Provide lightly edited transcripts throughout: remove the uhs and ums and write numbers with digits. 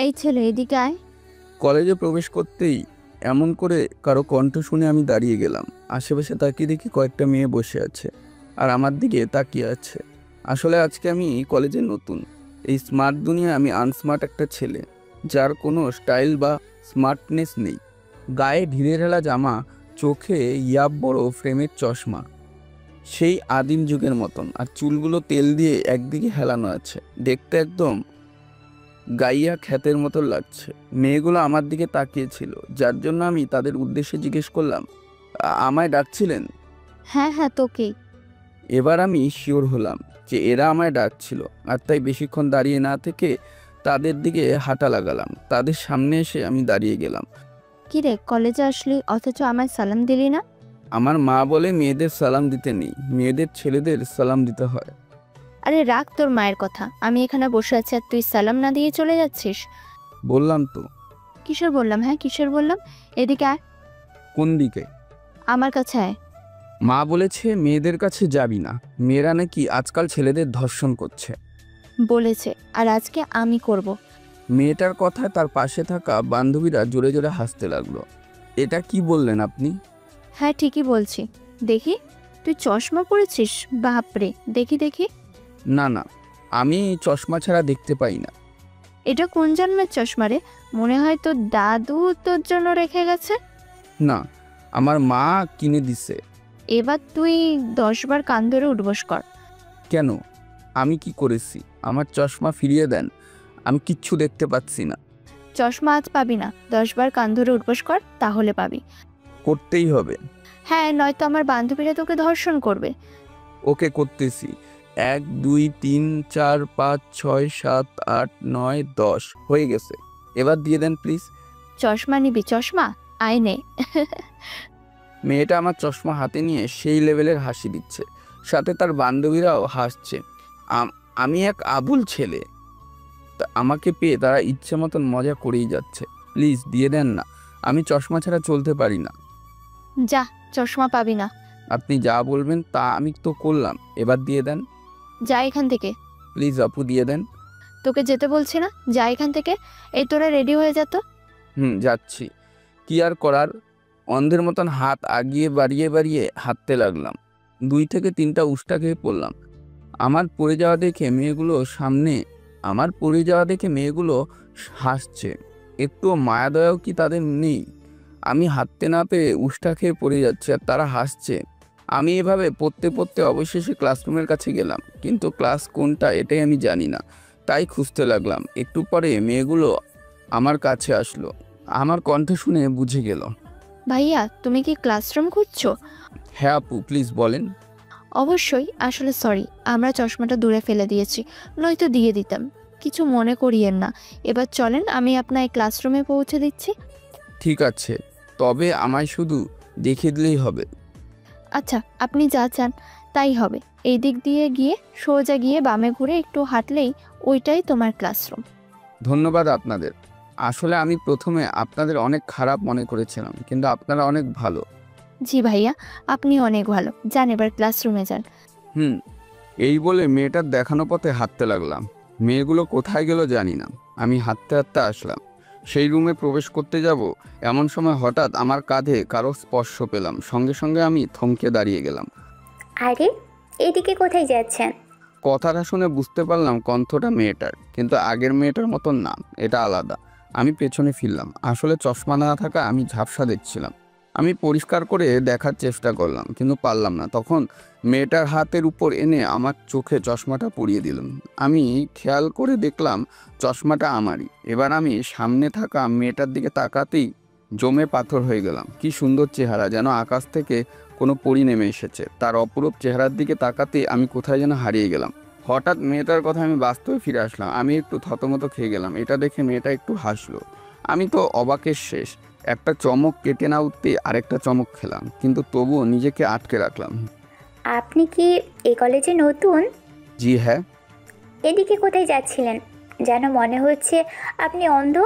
এই ছেলে এদিকে আয়। কলেজে প্রবেশ করতেই এমন করে কারো কণ্ঠ শুনে আমি দাঁড়িয়ে গেলাম। আশেপাশে তাকিয়ে দেখি কয়েকটা মেয়ে বসে আছে আর আমার দিকে তাকিয়ে আছে। আসলে আজকে আমি কলেজে নতুন। এই স্মার্ট দুনিয়ায় আমি আনস্মার্ট একটা ছেলে, যার কোনো স্টাইল বা স্মার্টনেস নেই। গায়ে ঢিলে ঢালা জামা, চোখে ইয়াব বড় ফ্রেমের চশমা, সেই আদিম যুগের মতন, আর চুলগুলো তেল দিয়ে একদিকে হেলানো আছে। দেখতে একদম গাইয়া খ্যাতের মতো লাগছে। মেয়েগুলো আমার দিকে তাকিয়েছিল, যার জন্য আমি তাদের উদ্দেশ্যে জিজ্ঞেস করলাম, আমায় ডাকছিলেন?" হ্যাঁ হ্যাঁ, তোকেই। এবার আমি শিওর হলাম যে এরা আমায় ডাকছিল, আর তাই বেশিক্ষণ দাঁড়িয়ে না থেকে তাদের দিকে হাঁটা লাগালাম। তাদের সামনে এসে আমি দাঁড়িয়ে গেলাম। কিরে, কলেজে আসলি অথচ আমায় সালাম দিলি না? আমার মা বলে মেয়েদের সালাম দিতে নেই, মেয়েদের ছেলেদের সালাম দিতে হয়। আরে রাখ তোর মায়ের কথা, আমি এখানে বসে আছি আর তুই সালাম না দিয়ে চলে যাচ্ছিস। বললাম তো। কিসের বললাম? হ্যাঁ কিসের বললাম? এদিকে আয়। কোন দিকে? আমার কাছে আয়। মা বলেছে মেয়েদের কাছে যাবি না, মেয়েরা নাকি আজকাল ছেলেদের ধর্ষণ করছে। বলেছে, আর আজকে আমি করব। মেয়েটার কথায় তার পাশে থাকা বান্ধবীরা জোরে জোরে হাসতে লাগলো। এটা কি বললেন আপনি? হ্যাঁ ঠিকই বলছি। দেখি, তুই চশমা পরেছিস? বাপরে, দেখি দেখি। না না, আমি চশমা ছাড়া দেখতে পাই না। এটা কোন জন্মের চশমা রে? মনে হয় তোর দাদু তোর জন্য রেখে গেছে। না, আমার মা কিনে দিছে। এবার তুই 10 বার কান ধরে উঠবোস কর। কেন? আমি কি করেছি? আমার চশমা ফিরিয়ে দেন, আমি কিচ্ছু দেখতে পাচ্ছি না। চশমা আজ পাবি না, 10 বার কান ধরে উঠবোস কর, তাহলে পাবি। করতেই হবে। হ্যাঁ, নয়তো আমার বান্ধবীরা তোকে ধর্ষণ করবে। ওকে, করতেছি। 1 2 3 4 5 6 7 8 9 10 হয়ে গেছে। এবার দিয়ে দেন প্লিজ। চশমা নিবি? চশমা আয় নে। মেয়েটা আমার চশমা হাতে নিয়ে সেই লেভেলের হাসি দিচ্ছে, সাথে তার বান্ধবীরাও হাসছে। আমি এক আবুল ছেলে, তা আমাকে পেয়ে তারা ইচ্ছে মতন মজা করেই যাচ্ছে। প্লিজ দিয়ে দেন না, আমি চশমা ছাড়া চলতে পারি না। যা, চশমা পাবি না। আপনি যা বলবেন তা আমি তো করলাম, এবার দিয়ে দেন। যা এখান থেকে। প্লিজ আপু, দিয়ে দেন। তোকে যেতে বলছি না, যা এখান থেকে। এই তোরা রেডি হয়ে যা তো। যাচ্ছি। কি আর করার, অন্ধের মতন হাত আগিয়ে বাড়িয়ে বাড়িয়ে হাঁটতে লাগলাম। 2 থেকে 3টা উষ্টা খেয়ে পড়লাম। আমার পড়ে যাওয়া দেখে মেয়েগুলো হাসছে। একটু মায়া দয়াও কি তাদের নেই? আমি হাঁটতে না পেরে উষ্টা খেয়ে পড়ে যাচ্ছে আর তারা হাসছে। আমি এভাবে পড়তে পড়তে অবশেষে ক্লাসরুমের কাছে গেলাম, কিন্তু ক্লাস কোনটা এটাই আমি জানি না। তাই খুঁজতে লাগলাম। একটু পরে মেয়েগুলো আমার কাছে আসলো। আমার কণ্ঠ শুনে বুঝে গেল। ভাইয়া, তুমি কি ক্লাসরুম খুঁজছো? হ্যাঁ আপু, প্লিজ বলেন। অবশ্যই। আসলে সরি, আমরা চশমাটা দূরে ফেলে দিয়েছি, নয়তো দিয়ে দিতাম। কিছু মনে করিয়েন না। এবার চলেন, আমি আপনার ক্লাসরুমে পৌঁছে দিচ্ছি। ঠিক আছে, তবে আমায় শুধু দেখিয়ে দিলেই হবে। আচ্ছা, আপনি যা চান তাই হবে। এই দিক দিয়ে গিয়ে সোজা গিয়ে বামে ঘুরে একটু হাঁটলেই ওইটাই তোমার ক্লাসরুম। ধন্যবাদ আপনাদের। আসলে আমি প্রথমে আপনাদের অনেক খারাপ মনে করেছিলাম, কিন্তু আপনারা অনেক ভালো। জি ভাইয়া, আপনি অনেক ভালো। যান, এবার ক্লাসরুমে যান। হুম এই বলে মেয়েটার দেখানো পথে হাঁটতে লাগলাম। মেয়েগুলো কোথায় গেল জানি না। আমি হাঁটতে হাঁটতে আসলাম। সেই রুমে প্রবেশ করতে যাব, এমন সময় হঠাৎ আমার কাঁধে কারো স্পর্শ পেলাম। সঙ্গে সঙ্গে আমি থমকে দাঁড়িয়ে গেলাম। আরে, এদিকে কোথায় যাচ্ছেন? কথাটা শুনে বুঝতে পারলাম কণ্ঠটা মেয়েটার, কিন্তু আগের মেয়েটার মতন না, এটা আলাদা। আমি পেছনে ফিরলাম। আসলে চশমা না থাকা আমি ঝাপসা দেখছিলাম। আমি পরিষ্কার করে দেখার চেষ্টা করলাম, কিন্তু পারলাম না। তখন মেয়েটার হাতের উপর এনে আমার চোখে চশমাটা পরিয়ে দিলাম। আমি খেয়াল করে দেখলাম চশমাটা আমারই। এবার আমি সামনে থাকা মেয়েটার দিকে তাকাতেই জমে পাথর হয়ে গেলাম। কি সুন্দর চেহারা, যেন আকাশ থেকে কোনো পরি নেমে এসেছে। তার অপরূপ চেহারার দিকে তাকাতে আমি কোথায় যেন হারিয়ে গেলাম। হঠাৎ মেয়েটার কথা আমি বাস্তবে ফিরে আসলাম। আমি একটু থতমত খেয়ে গেলাম। এটা দেখে মেয়েটা একটু হাসলো। আমি তো অবাকের শেষ। একটা চমক কেটে না উঠতে আরেকটা চমক খেলাম, কিন্তু তবুও নিজেকে আটকে রাখলাম। আপনি কি এই কলেজে নতুন? জি হ্যাঁ। এদিকে কোথায় যাচ্ছিলেন? যেন মনে হচ্ছে আপনি অন্ধ।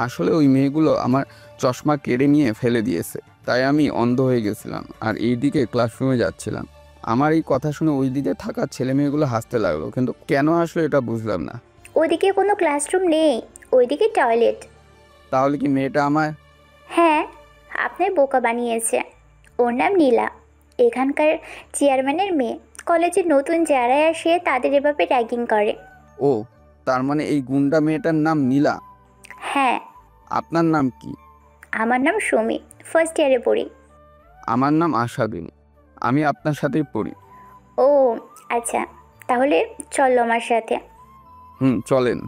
আসলে ওই মেয়েগুলো আমার চশমা কেড়ে নিয়ে ফেলে দিয়েছে, তাই আমি অন্ধ হয়ে গেছিলাম আর এই দিকে ক্লাসরুমে যাচ্ছিলাম। আমার এই কথা শুনে ওই দিকে থাকা ছেলে মেয়েগুলো হাসতে লাগলো, কিন্তু কেন আসলে এটা বুঝলাম না। ওদিকে কোনো ক্লাসরুম নেই, ওইদিকে টয়লেট। তাহলে কি মেয়েটা আমায়? হ্যাঁ, আপনার বোকা বানিয়েছে। ওর নাম নীলা, এখানকার চেয়ারম্যানের মেয়ে। কলেজে নতুন যারা আসে তাদের এভাবে র্যাগিং করে। ও, তার মানে এই গুন্ডা মেয়েটার নাম নীলা। হ্যাঁ। আপনার নাম কি? আমার নাম সুমি, ফার্স্ট ইয়ারে পড়ি। আমার নাম আশাদিন, আমি আপনার সাথেই পড়ি। ও আচ্ছা, তাহলে চলো আমার সাথে। চলেন।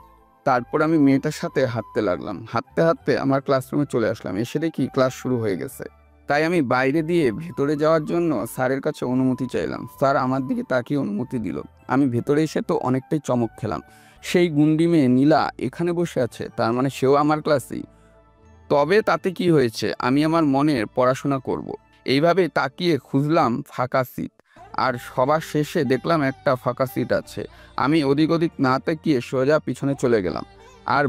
তারপর আমি মেয়েটার সাথে হাঁটতে লাগলাম। হাঁটতে হাঁটতে আমার ক্লাসরুমে চলে আসলাম। এসে দেখি ক্লাস শুরু হয়ে গেছে। তাই আমি বাইরে দিয়ে ভেতরে যাওয়ার জন্য স্যারের কাছে অনুমতি চাইলাম। স্যার আমার দিকে তাকিয়ে অনুমতি দিল। আমি ভেতরে এসে তো অনেকটাই চমক খেলাম। সেই গুন্ডি মেয়ে নীলা এখানে বসে আছে, তার মানে সেও আমার ক্লাসেই। তবে তাতে কি হয়েছে, আমি আমার মনের পড়াশোনা করব। এইভাবে তাকিয়ে খুঁজলাম ফাঁকা সিট, আর সবার শেষে দেখলাম একটা ফাঁকা সিট আছে। আমি ওদিক ওদিক না তাকিয়ে সোজা পিছনে চলে গেলাম আর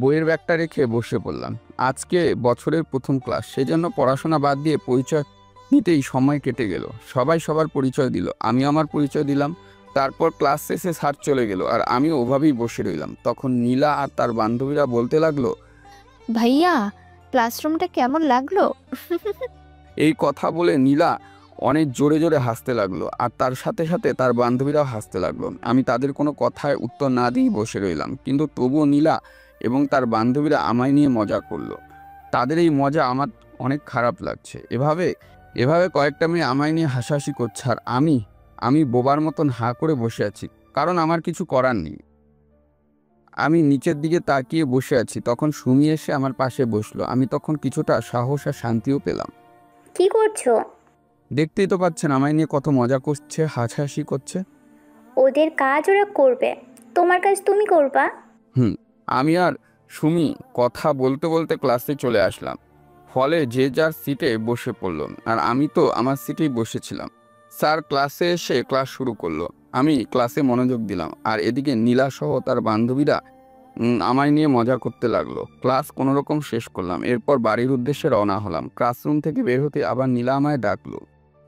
বইয়ের ব্যাগটা রেখে বসে পড়লাম। আজকে বছরের প্রথম ক্লাস, সেজন্য পড়াশোনা বাদ দিয়ে পরিচয় নিতেই সময় কেটে গেল। সবাই সবার পরিচয় দিল, আমি আমার পরিচয় দিলাম। তারপর ক্লাস শেষে স্যার চলে গেল আর আমি ওভাবেই বসে রইলাম। তখন নীলা আর তার বান্ধবীরা বলতে লাগলো, ভাইয়া, ক্লাসরুমটা কেমন লাগলো? এই কথা বলে নীলা অনেক জোরে জোরে হাসতে লাগলো আর তার সাথে সাথে তার বান্ধবীরাও হাসতে লাগলো। আমি তাদের কোনো কথায় উত্তর না দিয়েই বসে রইলাম, কিন্তু তবুও নীলা এবং তার বান্ধবীরা আমায় নিয়ে মজা করলো। তাদের এই মজা আমার অনেক খারাপ লাগছে। এভাবে কয়েকটা মেয়ে আমায় নিয়ে হাসাহাসি করছে আর আমি বোবার মতন হাঁ করে বসে আছি, কারণ আমার কিছু করার নেই। আমি নিচের দিকে তাকিয়ে বসে আছি, তখন সুমি এসে আমার পাশে বসলো। আমি তখন কিছুটা সাহস আর শান্তিও পেলাম। কি করছো? দেখতেই তো পাচ্ছেন আমায় নিয়ে কত মজা করছে, হাসাহাসি করছে। ওদের কাজ ওরা করবে, তোমার কাজ তুমি করবা। আমি আর সুমি কথা বলতে বলতে ক্লাসে চলে আসলাম। ফলে যে যার সিটে বসে পড়ল আর আমি তো আমার সিটেই বসেছিলাম। স্যার ক্লাসে এসে ক্লাস শুরু করলো। আমি ক্লাসে মনোযোগ দিলাম আর এদিকে নীলা সহ তার বান্ধবীরা আমায় নিয়ে মজা করতে লাগলো। ক্লাস কোনো রকম শেষ করলাম, এরপর বাড়ির উদ্দেশ্যে রওনা হলাম। ক্লাসরুম থেকে বের হতে আবার নীলা আমায় ডাকলো।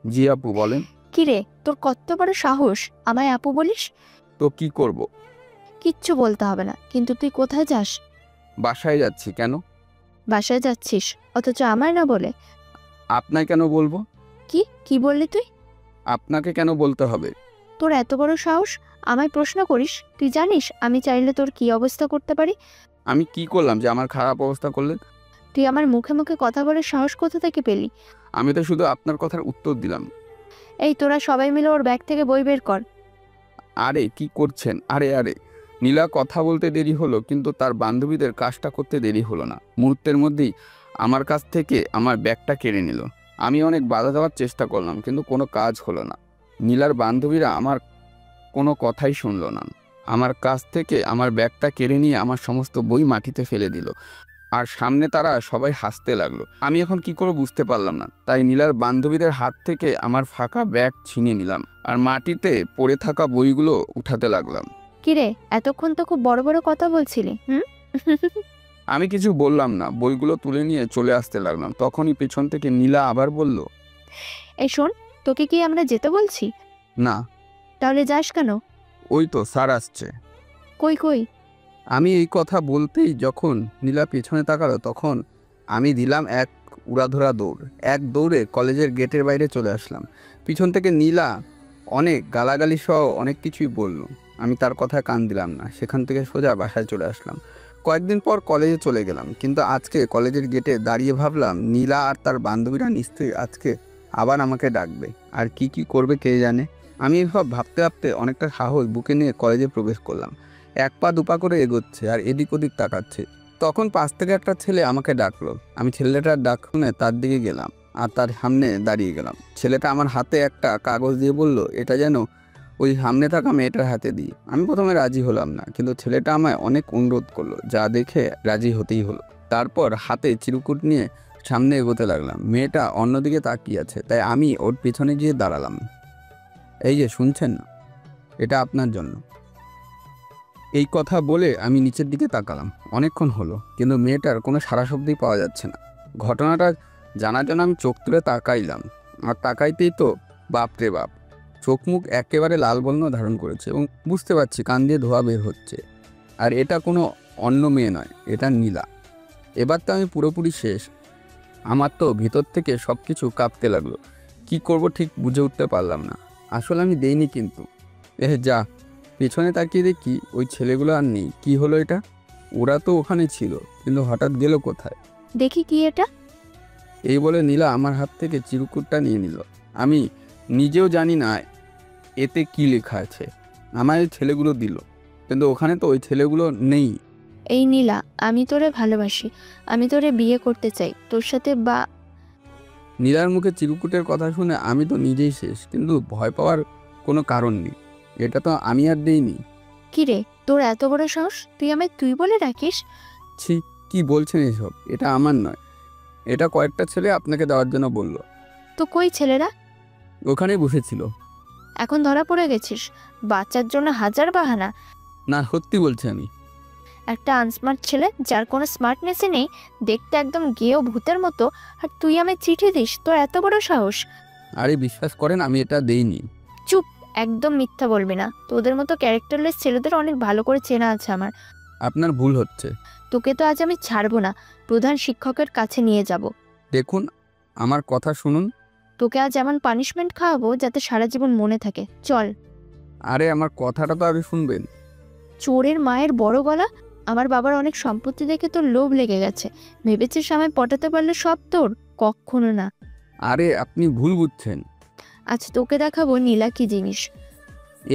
জি আপু, বলেন। কিরে, তোর কত বড় সাহস আমায় আপু বলিস? তো কি করব? কিচ্ছু বলতে হবে না, কিন্তু তুই কোথায় যাস? বাসায় যাচ্ছি। কেন? বাসায় যাচ্ছিস, অথচ আমায় না বলে? আপনাকে কেন বলবো? কি বললি তুই? আপনাকে কেন বলতে হবে? তোর এত বড় সাহস আমায় প্রশ্ন করিস? তুই জানিস আমি চাইলে তোর কি অবস্থা করতে পারি? আমি কি করলাম যে আমার খারাপ অবস্থা করলেন? তুই আমার মুখে মুখে কথা বলার সাহস কোথা থেকে পেলি? আমি তো শুধু আপনার কথার উত্তর দিলাম। এই তোরা সবাই মিলে ওর ব্যাগ থেকে বই বের কর। আরে কি করছেন? আরে নীলা কথা বলতে দেরি হলো, কিন্তু তার বান্ধবীদের কাজটা করতে দেরি হলো না। মুহূর্তের মধ্যেই আমার কাছ থেকে আমার ব্যাগটা কেড়ে নিল। আমি অনেক বাধা দেওয়ার চেষ্টা করলাম, কিন্তু কোনো কাজ হলো না। নীলার বান্ধবীরা আমার কোনো কথাই শুনলো না। আমার কাছ থেকে আমার ব্যাগটা কেড়ে নিয়ে আমার সমস্ত বই মাটিতে ফেলে দিল আর সামনে তারা সবাই হাসতে লাগলো। আমি এখন কি করে বুঝতে পারলাম না। তাই নীলার বান্ধবীদের হাত থেকে আমার ফাঁকা ব্যাগ ছিনিয়ে নিলাম আর মাটিতে পড়ে থাকা বইগুলো উঠাতে লাগলাম। কিরে, এতক্ষণ তো খুব বড় বড় কথা বলছিলি। আমি কিছু বললাম না, বইগুলো তুলে নিয়ে চলে আসতে লাগলাম। তখনই পেছন থেকে নীলা আবার বলল, এই শোন, তোকে কি আমরা যেতে বলছি? না। তাহলে যাস কেন? ওই তো স্যার আসছে। কই? আমি এই কথা বলতেই যখন নীলা পেছনে তাকালো, তখন আমি দিলাম এক উড়াধরা দৌড়। এক দৌড়ে কলেজের গেটের বাইরে চলে আসলাম। পিছন থেকে নীলা অনেক গালাগালি সহ অনেক কিছুই বলল। আমি তার কথায় কান দিলাম না, সেখান থেকে সোজা বাসায় চলে আসলাম। কয়েকদিন পর কলেজে চলে গেলাম, কিন্তু আজকে কলেজের গেটে দাঁড়িয়ে ভাবলাম নীলা আর তার বান্ধবীরা নিশ্চয়ই আজকে আবার আমাকে ডাকবে, আর কি করবে কে জানে। আমি এসব ভাবতে ভাবতে অনেকটা সাহস বুকে নিয়ে কলেজে প্রবেশ করলাম। এক পা দুপা করে এগোচ্ছে আর এদিক ওদিক তাকাচ্ছে। তখন পাশ থেকে একটা ছেলে আমাকে ডাকলো। আমি ছেলেটার ডাক শুনে তার দিকে গেলাম আর তার সামনে দাঁড়িয়ে গেলাম। ছেলেটা আমার হাতে একটা কাগজ দিয়ে বলল, এটা যেন ওই সামনে থাকা মেয়েটার হাতে দিই। আমি প্রথমে রাজি হলাম না, কিন্তু ছেলেটা আমায় অনেক অনুরোধ করলো, যা দেখে রাজি হতেই হলো। তারপর হাতে চিরকুট নিয়ে সামনে এগোতে লাগলাম। মেয়েটা অন্যদিকে তাকিয়ে আছে, তাই আমি ওর পিছনে গিয়ে দাঁড়ালাম। এই যে শুনছেন না, এটা আপনার জন্য। এই কথা বলে আমি নিচের দিকে তাকালাম। অনেকক্ষণ হলো, কিন্তু মেয়েটার কোনো সাড়া শব্দই পাওয়া যাচ্ছে না। ঘটনাটা জানার জন্য আমি চোখ তুলে তাকাইলাম, আর তাকাইতেই তো বাপরে বাপ, চোখ মুখ একেবারে লাল বর্ণ ধারণ করেছে এবং বুঝতে পারছি কান দিয়ে ধোঁয়া বের হচ্ছে। আর এটা কোনো অন্য মেয়ে নয়, এটা নীলা। এবার তো আমি পুরোপুরি শেষ। আমার তো ভিতর থেকে সব কিছু কাঁপতে লাগলো। কি করব ঠিক বুঝে উঠতে পারলাম না। আসলে আমি দেইনি কিন্তু। যা, পেছনে তাকিয়ে দেখি ওই ছেলেগুলো আর নেই। কি হলো এটা? ওরা তো ওখানে ছিল, কিন্তু হঠাৎ গেল কোথায়? দেখি কি এটা। এই বলে নীলা আমার হাত থেকে চিরকুটটা নিয়ে নিল। আমি নিজেও জানি না এতে কি লেখা আছে। আমার এই ছেলেগুলো দিল, কিন্তু ওখানে তো ওই ছেলেগুলো নেই। এই নীলা, আমি তোরে ভালোবাসি, আমি তোরে বিয়ে করতে চাই, তোর সাথে নীলার মুখে চিরকুটের কথা শুনে আমি তো নিজেই শেষ, কিন্তু ভয় পাওয়ার কোনো কারণ নেই। এটা তো আমি আর দেইনি। কি রে, তোর এত বড় সাহস, তুই আমায় তুই বলে ডাকিস? ছি, কি বলছেন এসব? এটা আমার নয়, এটা কয়েকটা ছেলে আপনাকে দেওয়ার জন্য বলল। তো কই ছেলেরা? ওখানেই বসেছিল। এখন ধরা পড়ে গেছিস? বাচ্চার জন্য হাজার বাহানা। না, সত্যি বলছি আমি। একটা আনস্মার্ট ছেলে, যার কোনো স্মার্টনেসই নেই, দেখতে একদম গেয়েও ভূতের মতো, আর তুই আমায় চিঠি দিস? তোর এত বড় সাহস! আরে বিশ্বাস করেন, আমি এটা দেইনি। চুপ, একদম মিথ্যা বলবি না। তোদের মতো ক্যারেক্টারলেস ছেলেদের অনেক ভালো করে চেনা আছে আমার। আপনার ভুল হচ্ছে। তোকে তো আজ আমি ছাড়বো না, প্রধান শিক্ষকের কাছে নিয়ে যাব। দেখুন, আমার কথা শুনুন। তোকে আজ এমন পানিশমেন্ট খাওয়াবো যাতে সারা জীবন মনে থাকে। চল। আরে আমার কথাটা তো আগে শুনবেন। চোরের মায়ের বড় গলা! আমার বাবার অনেক সম্পত্তি দেখে তোর লোভ লেগে গেছে, ভেবেছিস আমায় পটাতে পারলে সব তোর? কখনো না। আরে আপনি ভুল বুঝছেন। আজ তোকে দেখাবো নীলা কি জিনিস।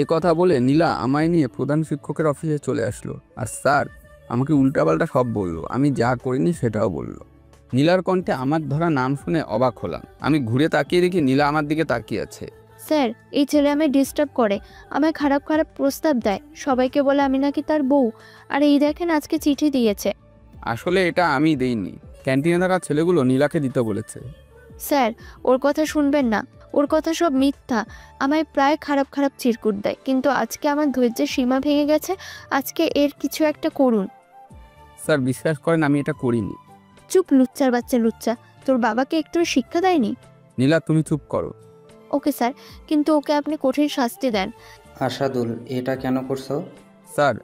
এ কথা বলে নীলা আমায় নিয়ে প্রধান শিক্ষকের অফিসে চলে আসলো। আর স্যার আমাকে উল্টাপাল্টা সব বললো, আমি যা করিনি সেটাও বললো। নীলার কণ্ঠে আমার ধরা নাম শুনে অবাক হলাম। আমি ঘুরে তাকিয়ে দেখি নীলা আমার দিকে তাকিয়ে আছে। স্যার, এই ছেলে আমায় ডিস্টার্ব করে, আমায় খারাপ খারাপ প্রস্তাব দেয়, সবাইকে বলে আমি নাকি তার বউ। আর এই দেখেন, আজকে চিঠি দিয়েছে। আসলে এটা আমি দেইনি, ক্যান্টিনে থাকা ছেলেগুলো নীলাকে দিতে বলেছে। স্যার, ওর কথা শুনবেন না, ওর কথা সব মিথ্যা। আমায় প্রায় খারাপ খারাপ চিরকুট দেয়, কিন্তু আজকে আমার ধৈর্যের সীমা ভেঙে গেছে। আজকে এর কিছু একটা করুন। স্যার বিশ্বাস করেন, আমি এটা করিনি। চুপ, লুচ্চার বাচ্চা লুচ্চা! তোর বাবাকে একটু শিক্ষা দেয়নি? নীলা তুমি চুপ করো। ওকে স্যার, কিন্তু ওকে আপনি কঠিন শাস্তি দেন। আশাদুল, এটা কেন করছো? স্যার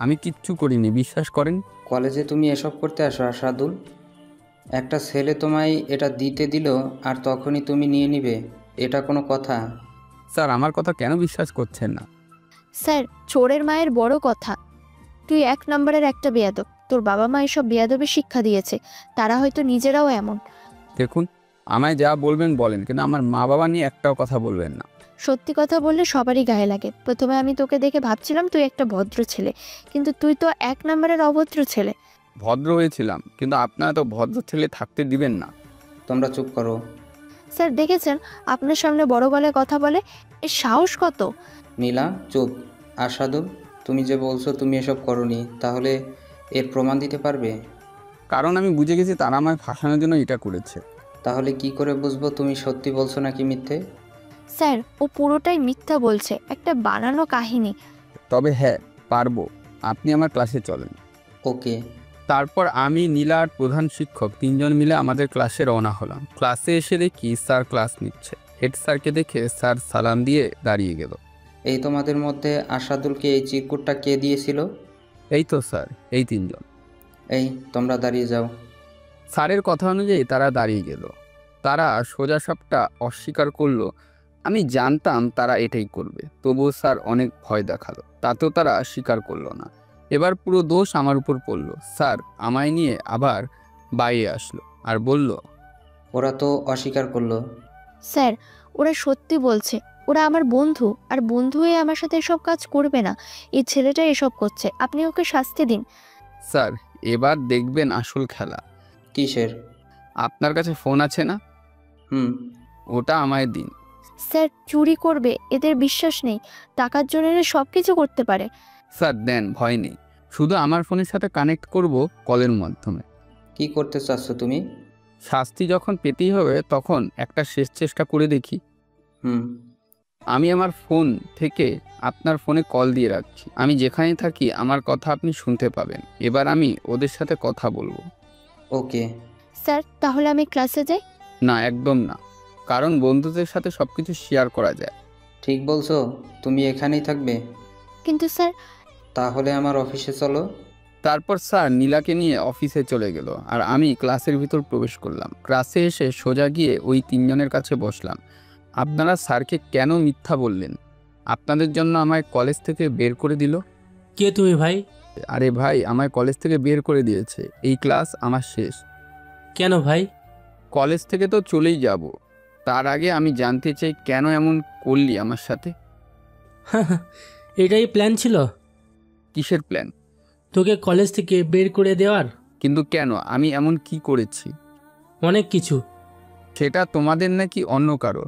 আমি কিচ্ছু করিনি, বিশ্বাস করেন। কলেজে তুমি এসব করতে আসো আশাদুল? একটা ছেলে তোমায় এটা দিতে দিল আর তখনই তুমি নিয়ে নিবে? এটা কোনো কথা? স্যার আমার কথা কেন বিশ্বাস করছেন না? স্যার, চোরের মায়ের বড় কথা। তুই এক নম্বরের একটা বেয়াদব। তোর বাবা মা এসব বেয়াদবের শিক্ষা দিয়েছে, তারা হয়তো নিজেরাও এমন। দেখুন, আমায় যা বলবেন বলেন, কিন্তু আমার মা বাবা নিয়ে একটাও কথা বলবেন না। সত্যি কথা বললে সবারই গায়ে লাগে। প্রথমে আমি তোকে দেখে ভাবছিলাম তুই একটা ভদ্র ছেলে, কিন্তু তুই তো এক নম্বরের অভদ্র ছেলে। ভদ্র হয়েছিলাম, কিন্তু আপনারা তো ভদ্র ছেলে থাকতে দিবেন না। তোমরা চুপ করো। স্যার দেখেছেন, আপনার সামনে বড় গলায় কথা বলে, এর সাহস কত! নীলা চুপ। আশাদুল, তুমি যে বলছো তুমি এসব করোনি, তাহলে এর প্রমাণ দিতে পারবে? কারণ আমি বুঝে গেছি তারা আমায় ফাঁসানোর জন্য এটা করেছে। তাহলে কি করে বুঝবো তুমি সত্যি বলছো নাকি মিথ্যে? স্যার, ও পুরোটাই মিথ্যা বলছে, একটা বানানো কাহিনী। তবে হ্যাঁ, পারবো। আপনি আমার ক্লাসে চলেন। ওকে। তারপর আমি, নীলা আর প্রধান শিক্ষক তিনজন মিলে আমাদের ক্লাসে রওনা হলাম। ক্লাসে এসে দেখি স্যার ক্লাস নিচ্ছে। হেড স্যারকে দেখে স্যার সালাম দিয়ে দাঁড়িয়ে গেল। এই তোমাদের মধ্যে আশাদুলকে এই চিরকুটটা কে দিয়েছিল? এই তো স্যার, এই তিনজন। এই তোমরা দাঁড়িয়ে যাও। স্যারের কথা অনুযায়ী তারা দাঁড়িয়ে গেল। তারা সোজা সাপটা অস্বীকার করলো। আমি জানতাম তারা এটাই করবে, তবুও স্যার অনেক ভয় দেখালো, তাতেও তারা স্বীকার করলো না। এবার পুরো দোষ আমার উপর পড়লো। স্যার আমায় নিয়ে আবার বাইরে আসলো আর বলল, ওরা তো অস্বীকার করলো। স্যার, ওরা সত্যি বলছে, ওরা আমার বন্ধু, আর বন্ধু হয়ে আমার সাথে এসব কাজ করবে না। এই ছেলেটা এসব করছে, আপনি ওকে শাস্তি দিন। স্যার এবার দেখবেন আসল খেলা। কিসের? আপনার কাছে ফোন আছে না? হুম। ওটা আমায় দিন। স্যার, চুরি করবে, এদের বিশ্বাস নেই। টাকার জন্য এরা সব কিছু করতে পারে। স্যার দেন, ভয় নেই। শুধু আমার ফোনের সাথে কানেক্ট করব কলের মাধ্যমে। কি করতে চাচ্ছ তুমি? শাস্তি যখন পেতেই হবে, তখন একটা শেষ চেষ্টা করে দেখি। হুম। আমি আমার ফোন থেকে আপনার ফোনে কল দিয়ে রাখছি। আমি যেখানে থাকি আমার কথা আপনি শুনতে পাবেন। এবার আমি ওদের সাথে কথা বলবো। ওকে। স্যার, তাহলে আমি ক্লাসে যাই? না, একদম না, কারণ বন্ধুদের সাথে সব কিছু শেয়ার করা যায়। ঠিক বলছো, তুমি এখানেই থাকবে? কিন্তু স্যার। তাহলে আমার অফিসে চলো। তারপর স্যার নীলাকে নিয়ে অফিসে চলে গেল আর আমি ক্লাসের ভিতর প্রবেশ করলাম। ক্লাসে এসে সোজা গিয়ে ওই তিনজনের কাছে বসলাম। আপনারা স্যারকে কেন মিথ্যা বললেন? আপনাদের জন্য আমায় কলেজ থেকে বের করে দিল। কে তুমি ভাই? আরে ভাই, আমায় কলেজ থেকে বের করে দিয়েছে। এই ক্লাস আমার শেষ। কেন ভাই? কলেজ থেকে তো চলেই যাব, তার আগে আমি জানতে চাই কেন এমন করলি আমার সাথে? এটাই প্ল্যান ছিল কিসের প্ল্যান? তোকে কলেজ থেকে বের করে দেওয়ার? কিন্তু কেন? আমি এমন কি করেছি? অনেক কিছু। সেটা তোমাদের নাকি অন্য কারো?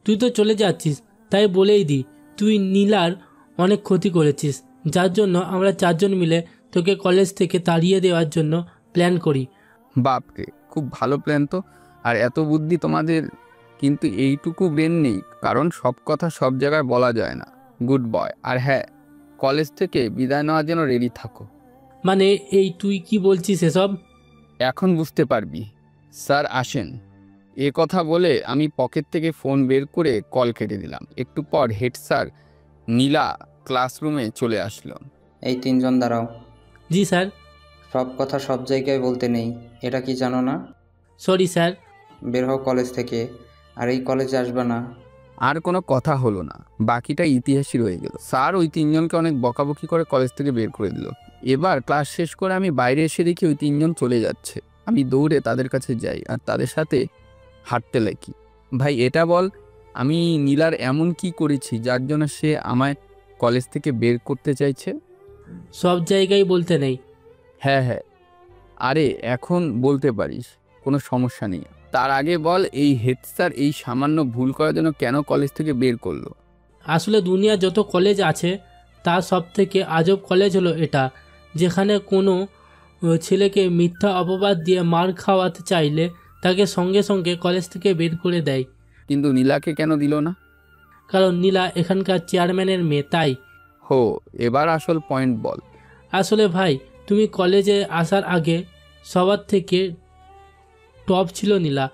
তুই তো চলে যাচ্ছিস, তাই বলেই দি তুই নীলার অনেক ক্ষতি করেছিস, যার জন্য আমরা চারজন মিলে তোকে কলেজ থেকে তাড়িয়ে দেওয়ার জন্য প্ল্যান করি। বাপরে, খুব ভালো প্ল্যান তো। আর এত বুদ্ধি তোমাদের, কিন্তু এইটুকু ব্রেন নেই, কারণ সব কথা সব জায়গায় বলা যায় না। Good boy. আর হ্যাঁ, কলেজ থেকে বিদায় নেওয়ার জন্য রেডি থাকো। মানে এই তুই কি বলছিস এসব? এখন বুঝতে পারবি। স্যার আসেন। এ কথা বলে আমি পকেট থেকে ফোন বের করে কল কেটে দিলাম। একটু পর হেড স্যার নীলা ক্লাসরুমে চলে আসলো। এই তিনজন দাঁড়াও। জি স্যার। সব কথা সব জায়গায় বলতে নেই, এটা কি জানো না? Sorry sir. বের হও কলেজ থেকে, আর এই কলেজে আসবে না। আর কোনো কথা হলো না, বাকিটা ইতিহাসই রয়ে গেল। স্যার ওই তিনজনকে অনেক বকাবকি করে কলেজ থেকে বের করে দিল। এবার ক্লাস শেষ করে আমি বাইরে এসে দেখি ওই তিনজন চলে যাচ্ছে। আমি দৌড়ে তাদের কাছে যাই আর তাদের সাথে হাঁটতে লাগি। ভাই এটা বল, আমি নীলার এমন কি করেছি যার জন্য সে আমায় কলেজ থেকে বের করতে চাইছে? সব জায়গায় বলতে নেই। হ্যাঁ হ্যাঁ, আরে এখন বলতে পারিস, কোনো সমস্যা নেই। তার আগে বল, এই হেড স্যার এই সামান্য ভুল করার জন্য কেন কলেজ থেকে বের করলো? আসলে দুনিয়া যত কলেজ আছে তার সব থেকে আজব কলেজ হলো এটা, যেখানে কোনো ছেলেকে মিথ্যা অপবাদ দিয়ে মার খাওয়াতে চাইলে তাকে সঙ্গে সঙ্গে কলেজ থেকে বের করে দেয়। কিন্তু নীলাকে কেন দিল না? কারণ নীলা এখানকার চেয়ারম্যানের মেয়ে, তাই। হো, এবার আসল পয়েন্ট বল। আসলে ভাই, তুমি কলেজে আসার আগে সবার থেকে টপ ছিল নীলা,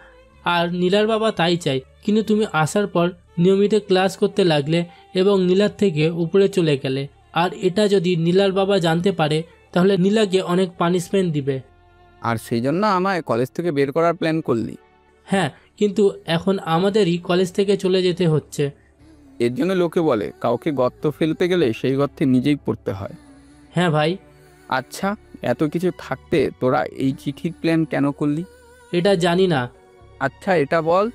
আর নীলার বাবা তাই চাই। কিন্তু তুমি আসার পর নিয়মিত ক্লাস করতে লাগলে এবং নীলার থেকে উপরে চলে গেলে, আর এটা যদি নীলার বাবা জানতে পারে তাহলে নীলাকে অনেক পানিশমেন্ট দিবে। আর সেই জন্য আমায় কলেজ থেকে বের করার প্ল্যান করলি? হ্যাঁ, কিন্তু এখন আমাদেরই কলেজ থেকে চলে যেতে হচ্ছে। এর জন্য লোকে বলে কাউকে গর্ত ফেলতে গেলে সেই গর্তে নিজেই পড়তে হয়। হ্যাঁ ভাই। আচ্ছা, এত কিছু থাকতে তোরা এই চিঠির প্ল্যান কেন করলি? এটা জানি না। আচ্ছা এটা বল,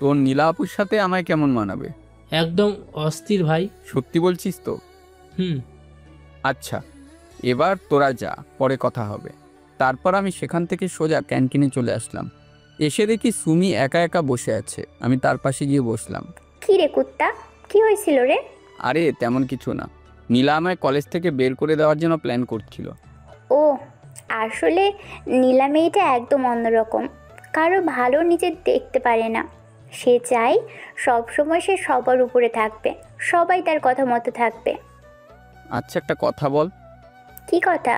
তোর নীলা আপুর সাথে আমায় কেমন মানাবে? একদম অস্থির ভাই। সত্যি বলছিস তো? আচ্ছা, এবার তোরা যা, পরে কথা হবে। তারপর আমি সেখান থেকে সোজা ক্যান্টিনে চলে আসলাম। এসে দেখি সুমি একা একা বসে আছে। আমি তার পাশে গিয়ে বসলাম। কি রে কুত্তা, কি হয়েছিল রে? আরে তেমন কিছু না, নীলা আমায় কলেজ থেকে বের করে দেওয়ার জন্য প্ল্যান করছিল। ও, আসলে নীলা মেয়েটা একদম অন্যরকম। কারো ভালো নিজে দেখতে পারে না। সে চায় সবসময় সে সবার উপরে থাকবে, সবাই তার কথা মতো থাকবে। আচ্ছা একটা কথা বল। কি কথা?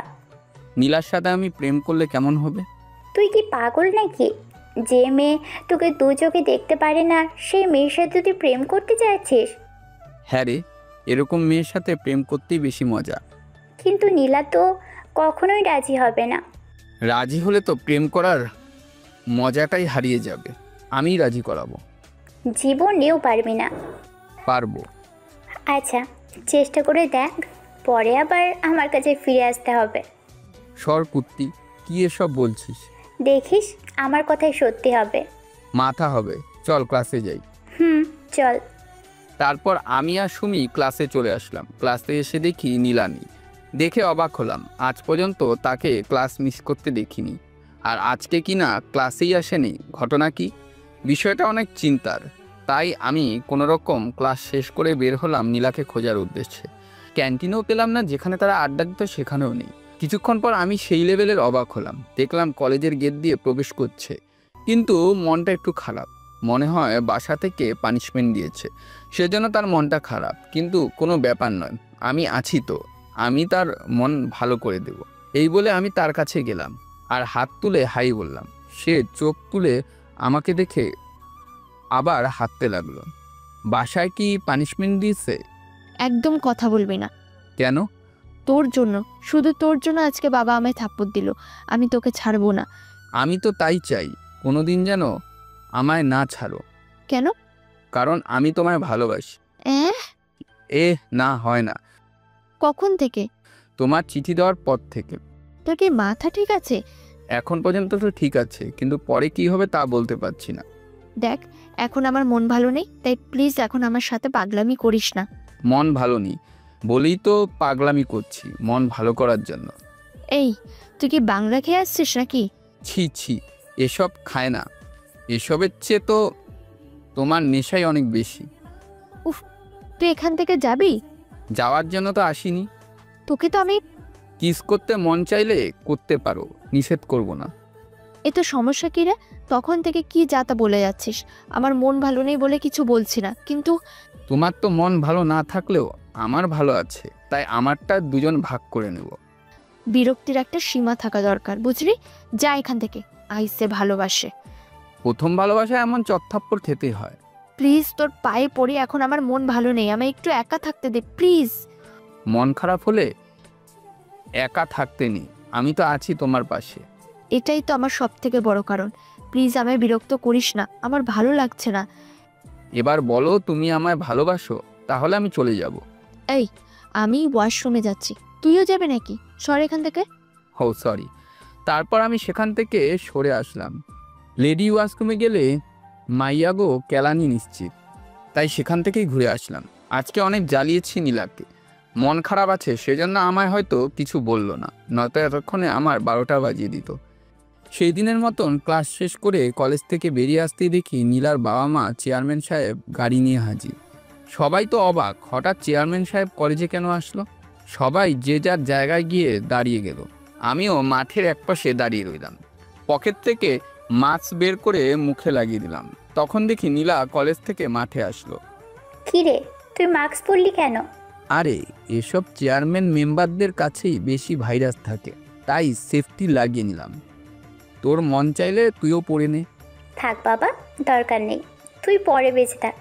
নীলার সাথে আমি প্রেম করলে কেমন হবে? তুই কি পাগল নাকি? যে মেয়ে তোকে দু চোখে দেখতে পারে না সেই মেয়ের সাথে তুই প্রেম করতে চাইছিস? হ্যাঁ রে, এরকম মেয়ের সাথে প্রেম করতেই বেশি মজা। কিন্তু নীলা তো কখনোই রাজি হবে না। রাজি হলে তো প্রেম করার মজাটাই হারিয়ে যাবে। আমিই রাজি করাবো। জীবনেও পারবি না। পারবো। আচ্ছা, চেষ্টা করে দেখ, পরে আবার আমার কাছে ফিরে আসতে হবে। সর কুত্তি, কি এসব বলছিস? দেখিস আমার কথাই সত্যি হবে। মাথা হবে, চল ক্লাসে যাই। চল। তারপর আমি আর সুমি ক্লাসে চলে আসলাম। ক্লাসে এসে দেখি নীলা নেই। দেখে অবাক হলাম, আজ পর্যন্ত তাকে ক্লাস মিস করতে দেখিনি। আর আজকে কি না ক্লাসেই আসেনি, ঘটনা কি? বিষয়টা অনেক চিন্তার। তাই আমি কোনোরকম ক্লাস শেষ করে বের হলাম নীলাকে খোঁজার উদ্দেশ্যে। ক্যান্টিনেও পেলাম না, যেখানে তারা আড্ডা দিত সেখানেও নেই। কিছুক্ষণ পর আমি সেই লেভেলের অবাক হলাম, দেখলাম কলেজের গেট দিয়ে প্রবেশ করছে। কিন্তু মনটা একটু খারাপ, মনে হয় বাসা থেকে পানিশমেন্ট দিয়েছে, সেজন্য তার মনটা খারাপ। কিন্তু কোনো ব্যাপার নয়, আমি আছি তো, আমি তার মন ভালো করে দেব। এই বলে আমি তার কাছে গেলাম আর হাত তুলে হাই বললাম। সে চোখ তুলে আমাকে দেখে আবার হাঁটতে লাগলো। বাসায় কি পানিশমেন্ট দিয়েছে? একদম কথা বলবি না। কেন? তোর জন্য, শুধু তোর জন্য আজকে বাবা আমায় থাপ্পড় দিল। আমি তোকে ছাড়বো না। আমি তো তাই চাই, কোনোদিন যেন আমায় না ছাড়ো। কেন? কারণ আমি তোমায় ভালোবাসি। না হয় না। কখন থেকে? তোমার চিঠি দেওয়ার পর থেকে। তোর কি মাথা ঠিক আছে? এখন পর্যন্ত তো ঠিক আছে, কিন্তু পরে কি হবে তা বলতে পারছি না। দেখ, এখন আমার মন ভালো নেই, তাই প্লিজ এখন আমার সাথে পাগলামি করিস না। মন ভালো নেই বলেই তো পাগলামি করছি, মন ভালো করার জন্য। এই, তুই কি বাংলা খেয়ে আসছিস নাকি? ছি ছি, এসব খায় না। এসবের চেয়ে তো তোমার নেশাই অনেক বেশি। তুই এখান থেকে যাবি? যাওয়ার জন্য তো আসিনি। তোকে তো আমি... কিস করতে মন চাইলে করতে পারো, নিষেধ করব না। এ তো সমস্যা কি রে? তখন থেকে কি যাতা বলে যাচ্ছিস। আমার মন ভালো নেই বলে কিছু বলছি না, কিন্তু... তোমার তো মন ভালো না থাকলেও আমার ভালো আছে, তাই আমারটা দুজন ভাগ করে নেব। বিরক্তির একটা সীমা থাকা দরকার, বুঝলি? যা এখান থেকে। আইসে ভালোবাসে। প্রথম ভালোবাসায় এমন চত্থাপ্পড় খেতে হয়। প্লিজ, তোর পায়ে পড়ি, এখন আমার মন ভালো নেই, আমি একটু একা থাকতে দে প্লিজ। মন খারাপ হলে একা থাকতে নেই, আমি তো আছি তোমার পাশে। এটাই তো আমার সব থেকে বড় কারণ। প্লিজ আমায় বিরক্ত করিস না, আমার ভালো লাগছে না। এবার বলো তুমি আমায় ভালোবাসো, তাহলে আমি চলে যাব। এই, আমি ওয়াশরুমে যাচ্ছি, তুইও যাবে নাকি? সর এখান থেকে। ও সরি। তারপর আমি সেখান থেকে সরে আসলাম। লেডি ওয়াশরুমে গেলে মাইয়াগো কেলানি নিশ্চিত, তাই সেখান থেকেই ঘুরে আসলাম। আজকে অনেক জ্বালিয়েছি নীলাকে, মন খারাপ আছে সেজন্য আমায় হয়তো কিছু বললো না, নয়তো এতক্ষণে আমার 12টা বাজিয়ে দিত। সেই দিনের মতন ক্লাস শেষ করে কলেজ থেকে বেরিয়ে আসতেই দেখি নীলার বাবা মা চেয়ারম্যান সাহেব গাড়ি নিয়ে হাজির। সবাই তো অবাক, হঠাৎ চেয়ারম্যান সাহেব কলেজে কেন আসলো। সবাই যে যার জায়গায় গিয়ে দাঁড়িয়ে গেল। আমিও মাঠের একপাশে দাঁড়িয়ে রইলাম। পকেট থেকে মাস্ক বের করে মুখে লাগিয়ে দিলাম। তখন দেখি নীলা কলেজ থেকে মাঠে আসলো। কি রে, তুই মাস্ক পরলি কেন? আরে এসব চেয়ারম্যান মেম্বারদের কাছেই বেশি ভাইরাস থাকে, তাই সেফটি লাগিয়ে নিলাম। তোর মন চাইলে তুইও পরে নে। থাক বাবা, দরকার নেই, তুই পরে বেঁচে থাক।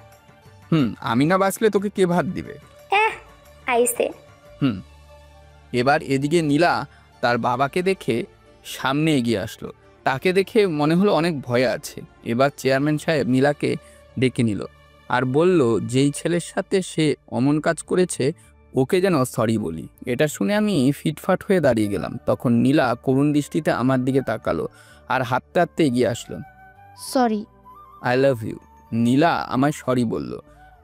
আমি না বাঁচলে তোকে কে ভাত দিবে? আইসে। এবার এদিকে নীলা তার বাবাকে দেখে সামনে এগিয়ে আসলো। তাকে দেখে মনে হলো অনেক ভয় আছে। এবার চেয়ারম্যান সাহেব নীলাকে ডেকে নিল আর বলল, যেই ছেলের সাথে সে অমন কাজ করেছে ওকে যেন সরি বলি। এটা শুনে আমি ফিটফাট হয়ে দাঁড়িয়ে গেলাম। তখন নীলা করুণ দৃষ্টিতে আমার দিকে তাকালো আর হাঁটতে হাঁটতে এগিয়ে আসলো। Sorry. I love you. Nila আমায় সরি বলল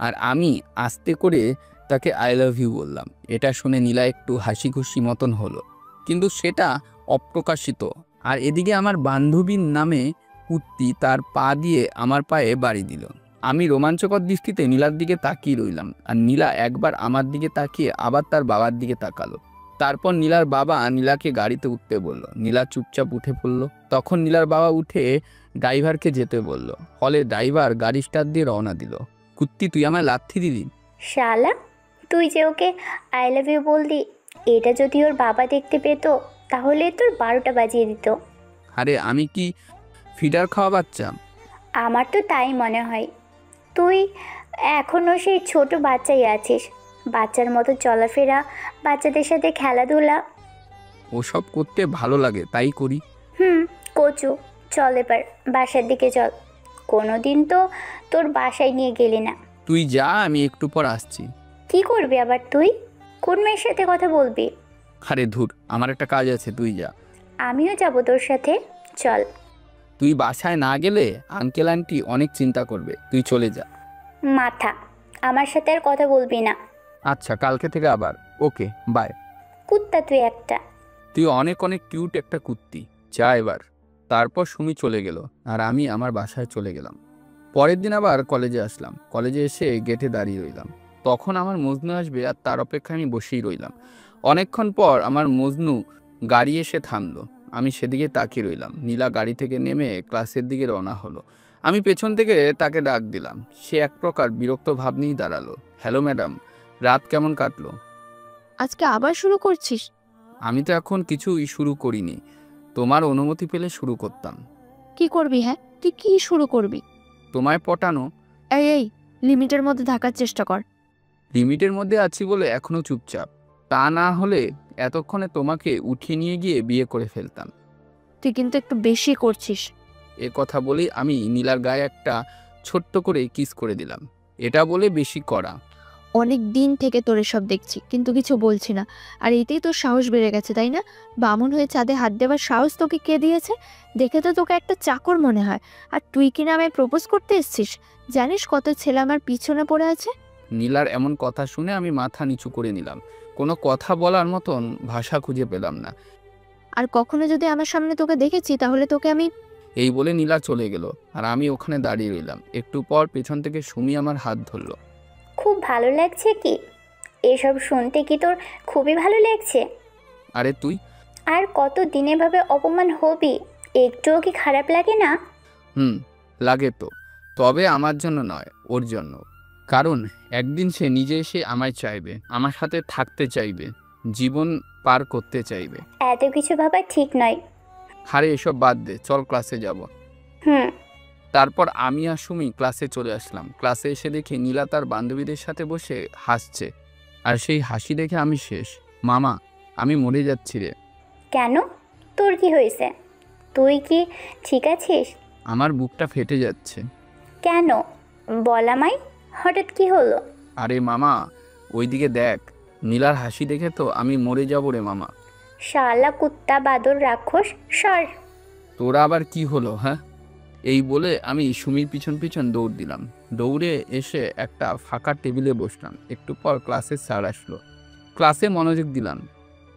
আর আমি আস্তে করে তাকে আই লাভ ইউ বললাম। এটা শুনে নীলা একটু হাসি খুশি মতন হলো, কিন্তু সেটা অপ্রকাশিত। আর এদিকে আমার বান্ধবীর নামে কুত্তি তার পা দিয়ে আমার পায়ে বাড়ি দিল। আমি রোমাঞ্চকর দৃষ্টিতে নীলার দিকে তাকিয়ে রইলাম, আর নীলা একবার আমার দিকে তাকিয়ে আবার তার বাবার দিকে তাকালো। তারপর নীলার বাবা নীলাকে গাড়িতে উঠতে বলল। নীলা চুপচাপ উঠে পড়ল। তখন নীলার বাবা উঠে ড্রাইভারকে যেতে বলল। ফলে ড্রাইভার গাড়ি স্টার্ট দিয়ে রওনা দিল। কুত্তি, তুই আমায় লাথি দিলি। শালা, তুই যে ওকে আই লাভ ইউ বললি, এটা যদি ওর বাবা দেখতে পেতো তাহলে তোর 12টা বাজিয়ে দিত। আরে আমি কি ফিডার খাওয়া বাচ্চা? আমার তো তাই মনে হয়। তুই এখনও সেই ছোট বাচ্চাই আছিস, বাচ্চার মতো চলাফেরা, বাচ্চাদের সাথে খেলাধুলা। ওসব করতে ভালো লাগে তাই করি। কচু, চল এবার বাসার দিকে চল। কোনোদিন তো তোর বাসায় নিয়ে গেলি না। তুই যা, আমি একটু পর আসছি। কি করবি আবার তুই? কোন মেয়ের সাথে কথা বলবি? আরে ধুর, আমার একটা কাজ আছে, তুই যা। আমিও যাব তোর সাথে, চল। তুই বাসায় না গেলে আঙ্কেল আন্টি অনেক চিন্তা করবে, তুই চলে যা। মাথা, আমার সাথে আর কথা বলবি না। আচ্ছা, কালকে থেকে আবার। ওকে, বাই। কুত্তা তুই একটা। তুই অনেক অনেক কিউট একটা কুত্তি, যা এবার। তারপর সুমি চলে গেল আর আমি আমার বাসায় চলে গেলাম। পরের দিন আবার কলেজে আসলাম। কলেজে এসে গেটে দাঁড়িয়ে রইলাম। তখন আমার মজনু আসবে আর তার অপেক্ষায় আমি বসেই রইলাম। অনেকক্ষণ পর আমার মজনু গাড়ি এসে থামলো। আমি সেদিকে তাকিয়ে রইলাম। নীলা গাড়ি থেকে নেমে ক্লাসের দিকে রওনা হলো। আমি পেছন থেকে তাকে ডাক দিলাম। সে এক প্রকার বিরক্ত ভাব নিয়েই দাঁড়ালো। হ্যালো ম্যাডাম, রাত কেমন কাটলো? আজকে আবার শুরু করছিস? আমি তো এখন কিছুই শুরু করিনি, তোমার অনুমতি পেলে শুরু করতাম। কি করবি? হ্যাঁ, তুই কি শুরু করবি? তোমায় পটানো। এই, লিমিটের মধ্যে থাকার চেষ্টা কর। লিমিটের মধ্যে আছি বলে এখনো চুপচাপ। তা না হলে এতক্ষণে তোমাকে উঠিয়ে নিয়ে গিয়ে বিয়ে করে ফেলতাম। তুই কিন্তু একটু বেশি করছিস। এ কথা বলেই আমি নীলার গায়ে একটা ছোট্ট করে কিস করে দিলাম। এটা বলে বেশি করা। অনেক দিন থেকে তোর এসব দেখছি, কিন্তু কিছু বলছি না। আর এতেই তোর সাহস বেড়ে গেছে, তাই না? বামুন হয়ে চাঁদে হাত দেওয়ার সাহস তোকে কে দিয়েছে? দেখে তো তোকে একটা চাকর মনে হয়। আর তুই কিনা আমায় প্রপোজ করতে এসছিস? জানিস কত ছেলে আমার পিছনে পড়ে আছে? নীলার এমন কথা শুনে আমি মাথা নিচু করে নিলাম। কোনো কথা বলার মতন ভাষা খুঁজে পেলাম না। আর কখনো যদি আমার সামনে তোকে দেখেছি তাহলে তোকে আমি... এই বলে নীলা চলে গেল, আর আমি ওখানে দাঁড়িয়ে রইলাম। একটু পর পেছন থেকে সুমি আমার হাত ধরলো। খুব ভালো লাগছে কি? এসব শুনতে কি তোর খুবই ভালো লাগছে? আরে তুই? আর কত দিন এভাবে অপমান হবি? একটুও কি খারাপ লাগে না? লাগে তো, তবে আমার জন্য নয়, ওর জন্য। কারণ একদিন সে নিজে এসে আমায় চাইবে, আমার সাথে থাকতে চাইবে, জীবন পার করতে চাইবে। এত কিছু ভাবা ঠিক নয়। হারে এসব বাদ দে, চল ক্লাসে যাব। হুম। তারপর আমি আর সুমি ক্লাসে চলে আসলাম। ক্লাসে এসে দেখি নীলা তার বান্ধবীদের সাথে বসে হাসছে, আর সেই হাসি দেখে আমি শেষ। মামা, আমি মরে যাচ্ছি রে। কেন? তোর কি হয়েছে? তুই কি ঠিক আছিস? আমার বুকটা ফেটে যাচ্ছে। কেন বল আমায়, হঠাৎ কি হলো? আরে মামা, ওইদিকে দেখ। নীলার হাসি দেখে তো আমি মরে যাবো রে মামা। শালা কুত্তা বাদর রাক্ষস, সর। তোরা আবার কি হলো, হ্যাঁ? এই বলে আমি সুমির পিছন পিছন দৌড় দিলাম। দৌড়ে এসে একটা ফাঁকা টেবিলে বসলাম। একটু পর ক্লাসের স্যার আসলো। ক্লাসে মনোযোগ দিলাম।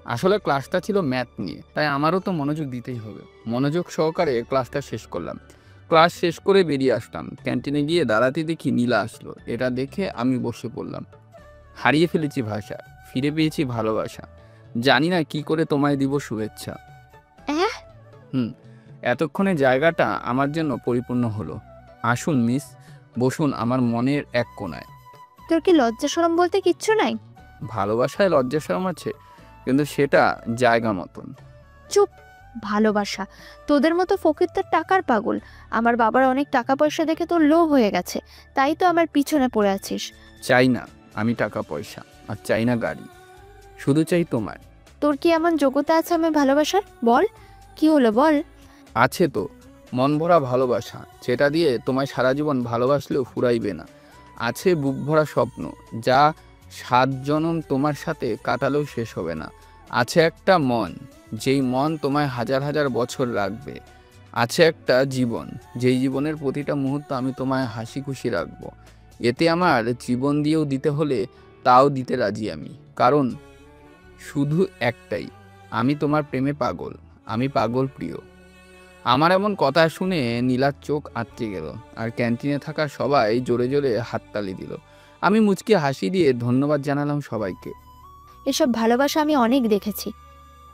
আসলে ক্লাসটা ছিল ম্যাথ নিয়ে, তাই আমারও তো মনোযোগ দিতেই হবে। মনোযোগ সহকারে ক্লাসটা শেষ করলাম। ক্লাস শেষ করে বেরিয়ে আসলাম। ক্যান্টিনে গিয়ে দাঁড়াতে দেখি নীলা আসলো। এটা দেখে আমি বসে পড়লাম। হারিয়ে ফেলেছি ভাষা, ফিরে পেয়েছি ভালোবাসা। জানি না কি করে তোমায় দিব শুভেচ্ছা। অ্যাঁ? এতক্ষণে জায়গাটা আমার জন্য পরিপূর্ণ হলো। আসুন মিস, বসুন আমার মনের এক কোণায়। তোর কি লজ্জা শরম বলতে কিচ্ছু নাই? ভালোবাসায় লজ্জা শরম আছে, কিন্তু সেটা জায়গা মতন। চুপ। ভালোবাসা? তোদের মতো ফকির তো টাকার পাগল। আমার বাবার অনেক টাকা পয়সা দেখে তোর লোভ হয়ে গেছে, তাই তো আমার পিছনে পড়ে আছিস। চাই না আমি টাকা পয়সা, আর চাই না গাড়ি, শুধু চাই তোমার। তোর কি এমন যোগ্যতা আছে আমি ভালোবাসার? বল, কি হলো বল। আছে তো, মন ভরা ভালোবাসা, যেটা দিয়ে তোমায় সারা জীবন ভালোবাসলেও ফুরাইবে না। আছে বুক ভরা স্বপ্ন, যা 7 জনম তোমার সাথে কাটালেও শেষ হবে না। আছে একটা মন, যেই মন তোমায় হাজার হাজার বছর রাখবে। আছে একটা জীবন, যেই জীবনের প্রতিটা মুহূর্ত আমি তোমায় হাসি খুশি রাখবো। এতে আমার জীবন দিয়েও দিতে হলে তাও দিতে রাজি আমি। কারণ শুধু একটাই, আমি তোমার প্রেমে পাগল, আমি পাগল প্রিয়। আমার এমন কথা শুনে নীলার চোখ আটকে গেল, আর ক্যান্টিনে থাকা সবাই জোরে জোরে হাততালি দিল। আমি মুচকি হাসি দিয়ে ধন্যবাদ জানালাম সবাইকে। এসব ভালোবাসা আমি অনেক দেখেছি।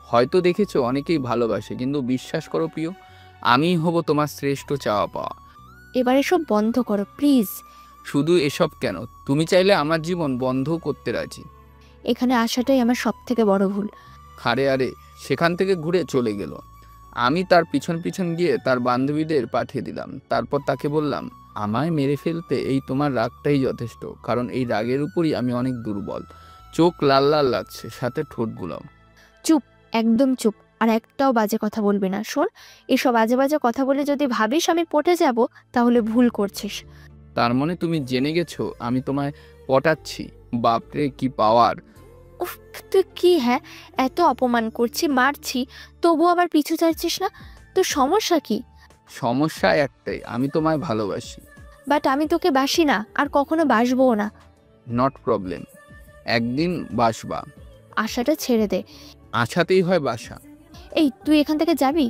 হয়তো দেখেছো অনেকেই ভালোবাসে, কিন্তু বিশ্বাস করো প্রিয়, আমিই হব তোমার শ্রেষ্ঠ চাওয়া পাওয়া। এবার এসব বন্ধ করো প্লিজ। শুধু এসব কেন, তুমি চাইলে আমার জীবন বন্ধও করতে রাজি। এখানে আসাটাই আমার সব থেকে বড় ভুল। আরে আরে, সেখান থেকে ঘুরে চলে গেল। আমি তার পিছন পিছন গিয়ে তার বান্ধবীদের পাঠিয়ে দিলাম। তারপর তাকে বললাম, আমায় মেরে ফেলতে এই তোমার রাগটাই যথেষ্ট, কারণ এই রাগের উপরই আমি অনেক দুর্বল। চোখ লাল লাল লাগছে, সাথে ঠোঁটগুলো। চুপ, একদম চুপ। আর একটাও বাজে কথা বলবি না। শোন, এসব বাজে বাজে কথা বলে যদি ভাবিস আমি পটে যাব, তাহলে ভুল করছিস। তার মানে তুমি জেনে গেছো আমি তোমায় পটাচ্ছি? বাপরে কি পাওয়ার! উফ, তুই কি হ্যাঁ, এত অপমান করছি, মারছি, তবু আবার পিছু ছাড়ছিস না। তোর সমস্যা কি? সমস্যা একটাই, আমি তোমায় ভালোবাসি। বাট আমি তোকে বাসি না, আর কখনো বাসবও না। নট প্রবলেম, একদিন বাসবা। আশাটা ছেড়ে দে। আশাতেই হয় বাসা। এই, তুই এখান থেকে যাবি?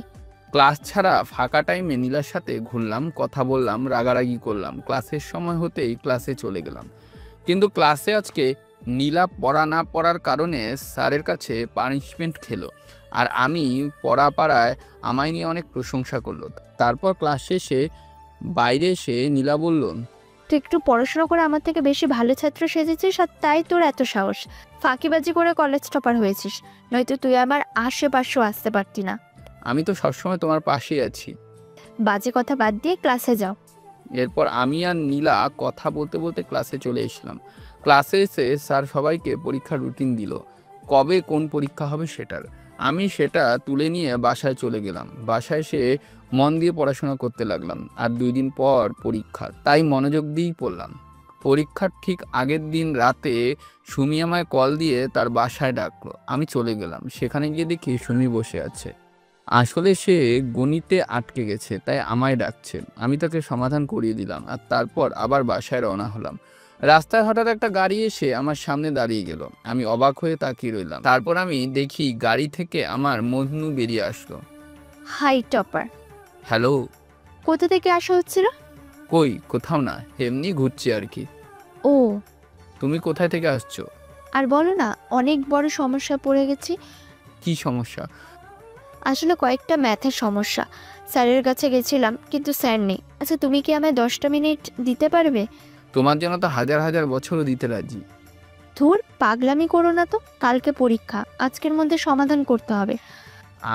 ক্লাস ছাড়া ফাঁকা টাইমে নীলার সাথে ঘুরলাম, কথা বললাম, রাগারাগি করলাম। ক্লাসের সময় হতেই ক্লাসে চলে গেলাম। কিন্তু ক্লাসে আজকে নীলা পড়া না পড়ার কারণে স্যারের কাছে পানিশমেন্ট খেলো, আর আমি পড়া পাড়ায় আমায় নিয়ে অনেক প্রশংসা করলো। তারপর ক্লাস শেষে বাইরে এসে নীলা বলল, তুই একটু পড়াশোনা করে আমার থেকে বেশি ভালো ছাত্র সেজেছিস, আর তাই তোর এত সাহস। ফাঁকিবাজি করে কলেজ টপার হয়েছিস, নয়তো তুই আমার আশেপাশেও আসতে পারতি না। আমি তো সবসময় তোমার পাশেই আছি। বাজে কথা বাদ দিয়ে ক্লাসে যাও। এরপর আমি আর নীলা কথা বলতে বলতে ক্লাসে চলে এসলাম। ক্লাসে এসে স্যার সবাইকে পরীক্ষার রুটিন দিল। কবে কোন পরীক্ষা হবে সেটার। আমি সেটা তুলে নিয়ে বাসায় চলে গেলাম। বাসায় এসে মন দিয়ে পড়াশোনা করতে লাগলাম। আর 2 দিন পর পরীক্ষা, তাই মনোযোগ দিয়েই পড়লাম। পরীক্ষার ঠিক আগের দিন রাতে সুমি আমায় কল দিয়ে তার বাসায় ডাকলো। আমি চলে গেলাম। সেখানে গিয়ে দেখি সুমি বসে আছে। আসলে সে গণিতে আটকে গেছে, তাই আমায় ডাকছে। আমি তাকে সমাধান করিয়ে দিলাম আর তারপর আবার বাসায় রওনা হলাম। রাস্তায় হঠাৎ একটা গাড়ি এসে আমার সামনে দাঁড়িয়ে গেল। আমি অবাক হয়ে তাকিয়ে রইলাম। তারপর আমি দেখি গাড়ি থেকে আমার মজনু বেরিয়ে আসলো। Hi topper, hello. কোথা থেকে আসা হচ্ছিল? কই, কোথাও না, এমনি ঘুরছি আর কি। ও, তুমি কোথায় থেকে আসছো? আর বলো না, অনেক বড় সমস্যা পড়ে গেছি। কি সমস্যা? আসলে কয়েকটা ম্যাথের সমস্যা। স্যারের কাছে গেছিলাম, কিন্তু স্যার নেই। আচ্ছা, তুমি কি আমায় 10টা মিনিট দিতে পারবে? তোমার জন্য তো হাজার হাজার বছরও দিতে রাজি। ধুর, পাগলামি করো না তো। কালকে পরীক্ষা, আজকের মধ্যে সমাধান করতে হবে।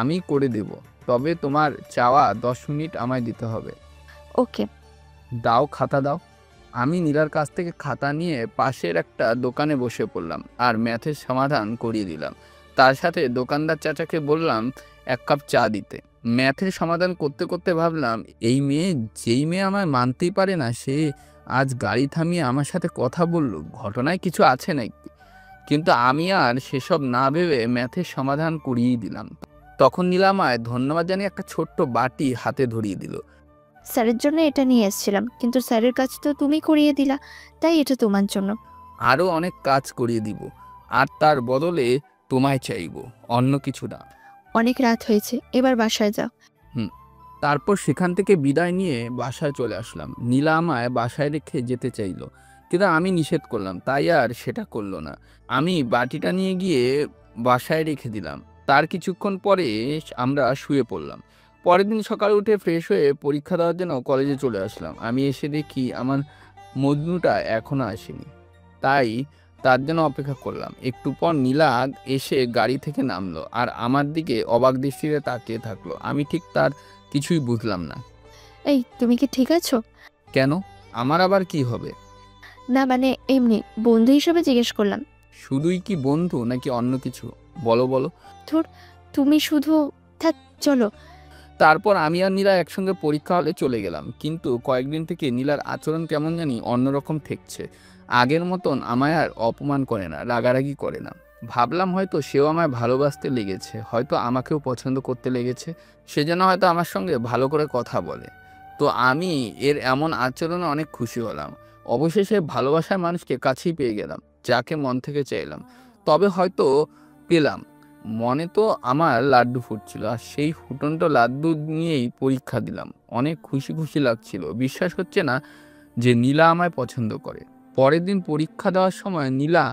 আমি করে দেব, তবে তোমার চাওয়া 10 মিনিট আমায় দিতে হবে। ওকে। দাও, খাতা দাও। আমি নীলার কাছ থেকে খাতা নিয়ে পাশের একটা দোকানে বসে পড়লাম আর ম্যাথের সমাধান করিয়ে দিলাম। তার সাথে দোকানদার চাচাকে বললাম 1 কাপ চা দিতে। ম্যাথের সমাধান করতে করতে ভাবলাম, যেই মেয়ে আমায় মানতেই পারে না, সে আজ গাড়ি থামিয়ে আমার সাথে কথা বলল। ঘটনায় কিছু আছে নাকি? কিন্তু আমি আর সেসব না ভেবে ম্যাথের সমাধান করিয়েই দিলাম। তখন নীলা আমায় ধন্যবাদ জানিয়ে একটা ছোট্ট বাটি হাতে ধরিয়ে দিল। স্যারের জন্য এটা নিয়ে এসেছিলাম, কিন্তু স্যারের কাছে তো তুমি করিয়ে দিলা, তাই এটা তোমার জন্য। আরও অনেক কাজ করিয়ে দিব, আর তার বদলে তোমায় চাইব, অন্য কিছু না। অনেক রাত হয়েছে, এবার বাসায় যাও। তারপর সেখান থেকে বিদায় নিয়ে বাসায় চলে আসলাম। নীলা আমায় বাসায় রেখে যেতে চাইলো, কিন্তু আমি নিষেধ করলাম, তাই আর সেটা করলো না। আমি বাটিটা নিয়ে গিয়ে বাসায় রেখে দিলাম। তার কিছুক্ষণ পরে আমরা শুয়ে পড়লাম। পরের দিন সকালে উঠে ফ্রেশ হয়ে পরীক্ষা দেওয়ার জন্য কলেজে চলে আসলাম। আমি এসে দেখি আমার মজনুটা এখনও আসেনি, তাই তার জন্য অপেক্ষা করলাম। একটু পর নীলা এসে গাড়ি থেকে নামলো আর আমার দিকে অবাক দৃষ্টিতে তাকিয়ে থাকলো। আমি ঠিক তার কিছুই বুঝলাম না। এই, তুমি কি ঠিক আছো? কেন? আমার আবার কি হবে? না মানে এমনি বন্ধু হিসেবে জিজ্ঞেস করলাম। শুধুই কি বন্ধু নাকি অন্য কিছু? বলো বলো। তুমি শুধু থাক, চলো। তারপর আমি আর নীলা একসঙ্গে পরীক্ষা হলে চলে গেলাম। কিন্তু কয়েকদিন থেকে নীলার আচরণ কেমন জানি অন্যরকম ঠেকছে। আগের মতন আমায় আর অপমান করে না, রাগারাগি করে না। ভাবলাম হয়তো সেও আমায় ভালোবাসতে লেগেছে, হয়তো আমাকেও পছন্দ করতে লেগেছে, সেজন্য হয়তো আমার সঙ্গে ভালো করে কথা বলে। তো আমি এর এমন আচরণে অনেক খুশি হলাম। অবশেষে ভালোবাসার মানুষকে কাছেই পেয়ে গেলাম, যাকে মন থেকে চাইলাম। তবে হয়তো পেলাম। মনে তো আমার লাড্ডু ফুটছিল, আর সেই ফুটন্ত লাড্ডু নিয়েই পরীক্ষা দিলাম। অনেক খুশি খুশি লাগছিল। বিশ্বাস হচ্ছে না যে নীলা আমায় পছন্দ করে। পরের দিন পরীক্ষা দেওয়ার সময় নীলা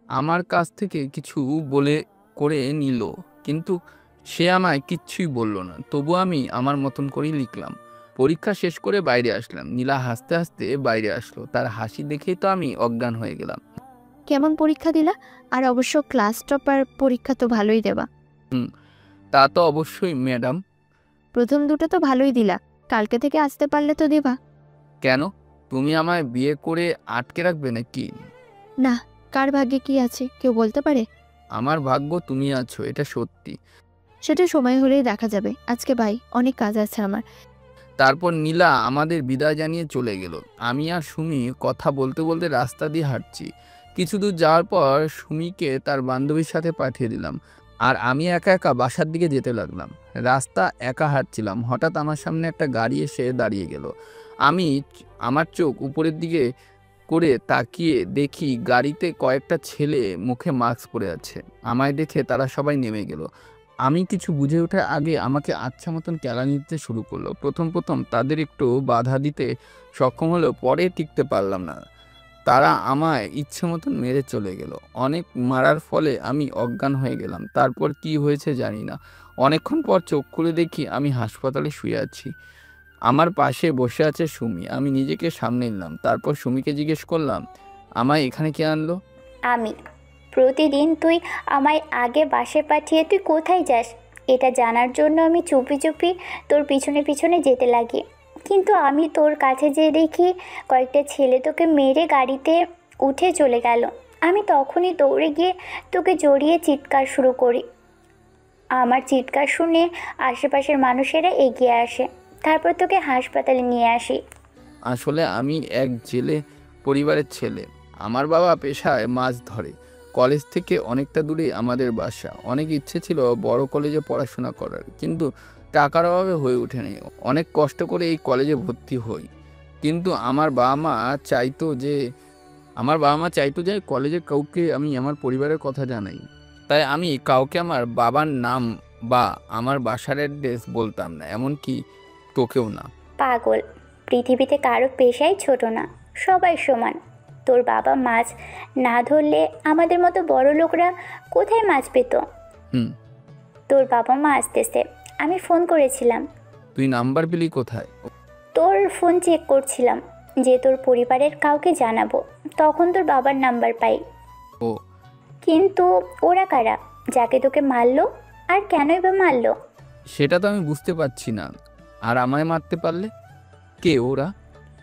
আমার কাছ থেকে কিছু বলে করে নিল, কিন্তু সে আমায় কিচ্ছুই বলল না। তবু আমি আমার মতন করেই লিখলাম। পরীক্ষা শেষ করে বাইরে আসলাম। নীলা হাসতে হাসতে বাইরে আসলো। তার হাসি দেখেই তো আমি অজ্ঞান হয়ে গেলাম। কেমন পরীক্ষা দিলা? আর অবশ্য ক্লাস টপার পরীক্ষা তো ভালোই দেবা। তা তো অবশ্যই ম্যাডাম। প্রথম দুটো তো ভালোই দিলা, কালকে থেকে আসতে পারলে তো দেবা। কেন? তুমি আমায় বিয়ে করে আটকে রাখবে নাকি? না, কার ভাগ্যে কি আছে কেউ বলতে পারে? আমার ভাগ্য তুমি আছো, এটা সত্যি। সেটা সময় হলেই দেখা যাবে। আজকে বাই, অনেক কাজ আছে আমার। তারপর নীলা আমাদের বিদায় জানিয়ে চলে গেল। আমি আর সুমি কথা বলতে বলতে রাস্তা দিয়ে হাঁটছি। কিছু দূর যাওয়ার পর সুমিকে তার বান্ধবীর সাথে পাঠিয়ে দিলাম, আর আমি একা একা বাসার দিকে যেতে লাগলাম। রাস্তা একা হাঁটছিলাম, হঠাৎ আমার সামনে একটা গাড়ি এসে দাঁড়িয়ে গেল। আমার চোখ উপরের দিকে করে তাকিয়ে দেখি গাড়িতে কয়েকটা ছেলে মুখে মাস্ক পরে আছে। আমায় দেখে তারা সবাই নেমে গেল। আমি কিছু বুঝে ওঠার আগে আমাকে আচ্ছা মতন কেলানি দিতে শুরু করলো। প্রথম তাদের একটু বাধা দিতে সক্ষম হলেও পরে টিকতে পারলাম না। তারা আমায় ইচ্ছে মতন মেরে চলে গেল। অনেক মারার ফলে আমি অজ্ঞান হয়ে গেলাম। তারপর কি হয়েছে জানি না। অনেকক্ষণ পর চোখ খুলে দেখি আমি হাসপাতালে শুয়ে আছি। আমার পাশে বসে আছে সুমি। আমি নিজেকে সামনে নিলাম। তারপর সুমিকে জিজ্ঞেস করলাম, আমায় এখানে কে আনলো? আমি। প্রতিদিন তুই আমায় আগে বাসে পাঠিয়ে তুই কোথায় যাস এটা জানার জন্য আমি চুপি চুপি তোর পিছনে পিছনে যেতে লাগি। কিন্তু আমি তোর কাছে যেয়ে দেখি কয়েকটা ছেলে তোকে মেরে গাড়িতে উঠে চলে গেল। আমি তখনই দৌড়ে গিয়ে তোকে জড়িয়ে চিৎকার শুরু করি। আমার চিৎকার শুনে আশেপাশের মানুষেরা এগিয়ে আসে, তারপর তোকে হাসপাতালে নিয়ে আসি। আসলে আমি এক জেলে পরিবারের ছেলে। আমার বাবা পেশায় মাছ ধরে। কলেজ থেকে অনেকটা দূরে আমাদের বাসা। অনেক ইচ্ছে ছিল বড় কলেজে পড়াশোনা করার, কিন্তু টাকার অভাবে হয়ে ওঠেনি। অনেক কষ্ট করে এই কলেজে ভর্তি হই, কিন্তু আমার বাবা মা চাইতো যে কলেজে কাউকে আমি আমার পরিবারের কথা জানাই। তাই আমি কাউকে আমার বাবার নাম বা আমার বাসার অ্যাড্রেস বলতাম না, এমনকি তোকেও না। পাগল, পৃথিবীতে কারো পেশাই ছোট না, সবাই সমান। তোর বাবা মাছ না ধরলে আমাদের মতো বড় লোকরা কোথায় মাছ পেত? হুম। তোর বাবা মা আসতেছে, আমি ফোন করেছিলাম। তুই নাম্বার পেলি কোথায়? তোর ফোন চেক করছিলাম যে তোর পরিবারের কাউকে জানাবো, তখন তোর বাবার নাম্বার পাই। ও, কিন্তু ওরা কারা, যাকে তোকে মারলো? আর কেনই বা মারলো? সেটা তো আমি বুঝতে পারছি না। আর আমায় মারতে পারলে? কে ওরা?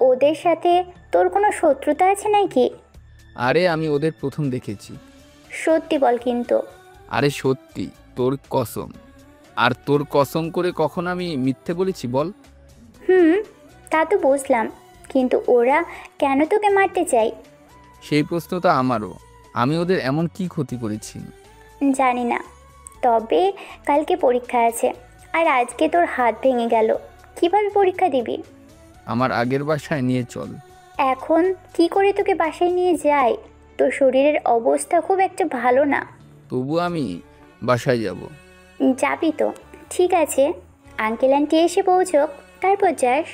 ওদের সাথে তোর কোনো শত্রুতা আছে নাকি? আরে আমি ওদের প্রথম দেখেছি। সত্যি বল কিন্তু। আরে সত্যি, তোর কসম। আর তোর কসম করে কখন আমি মিথ্যে বলেছি বল? তা তো বুঝলাম, কিন্তু ওরা কেন তোকে মারতে চাই? সেই প্রশ্ন তো আমারও। আমি ওদের এমন কি ক্ষতি করেছি? জানি না, তবে কালকে পরীক্ষা আছে, আর আজকে তোর হাত ভেঙে গেল। কিভাবে পরীক্ষা দিবি? আমার আগের বাসায় নিয়ে চল। এখন কি করে তোকে বাসায় নিয়ে যাই? তোর শরীরের অবস্থা খুব একটা ভালো না। তবু আমি বাসায় যাব। যাবি তো? ঠিক আছে, আঙ্কেল আন্টি এসে পৌঁছক, তারপর যাস।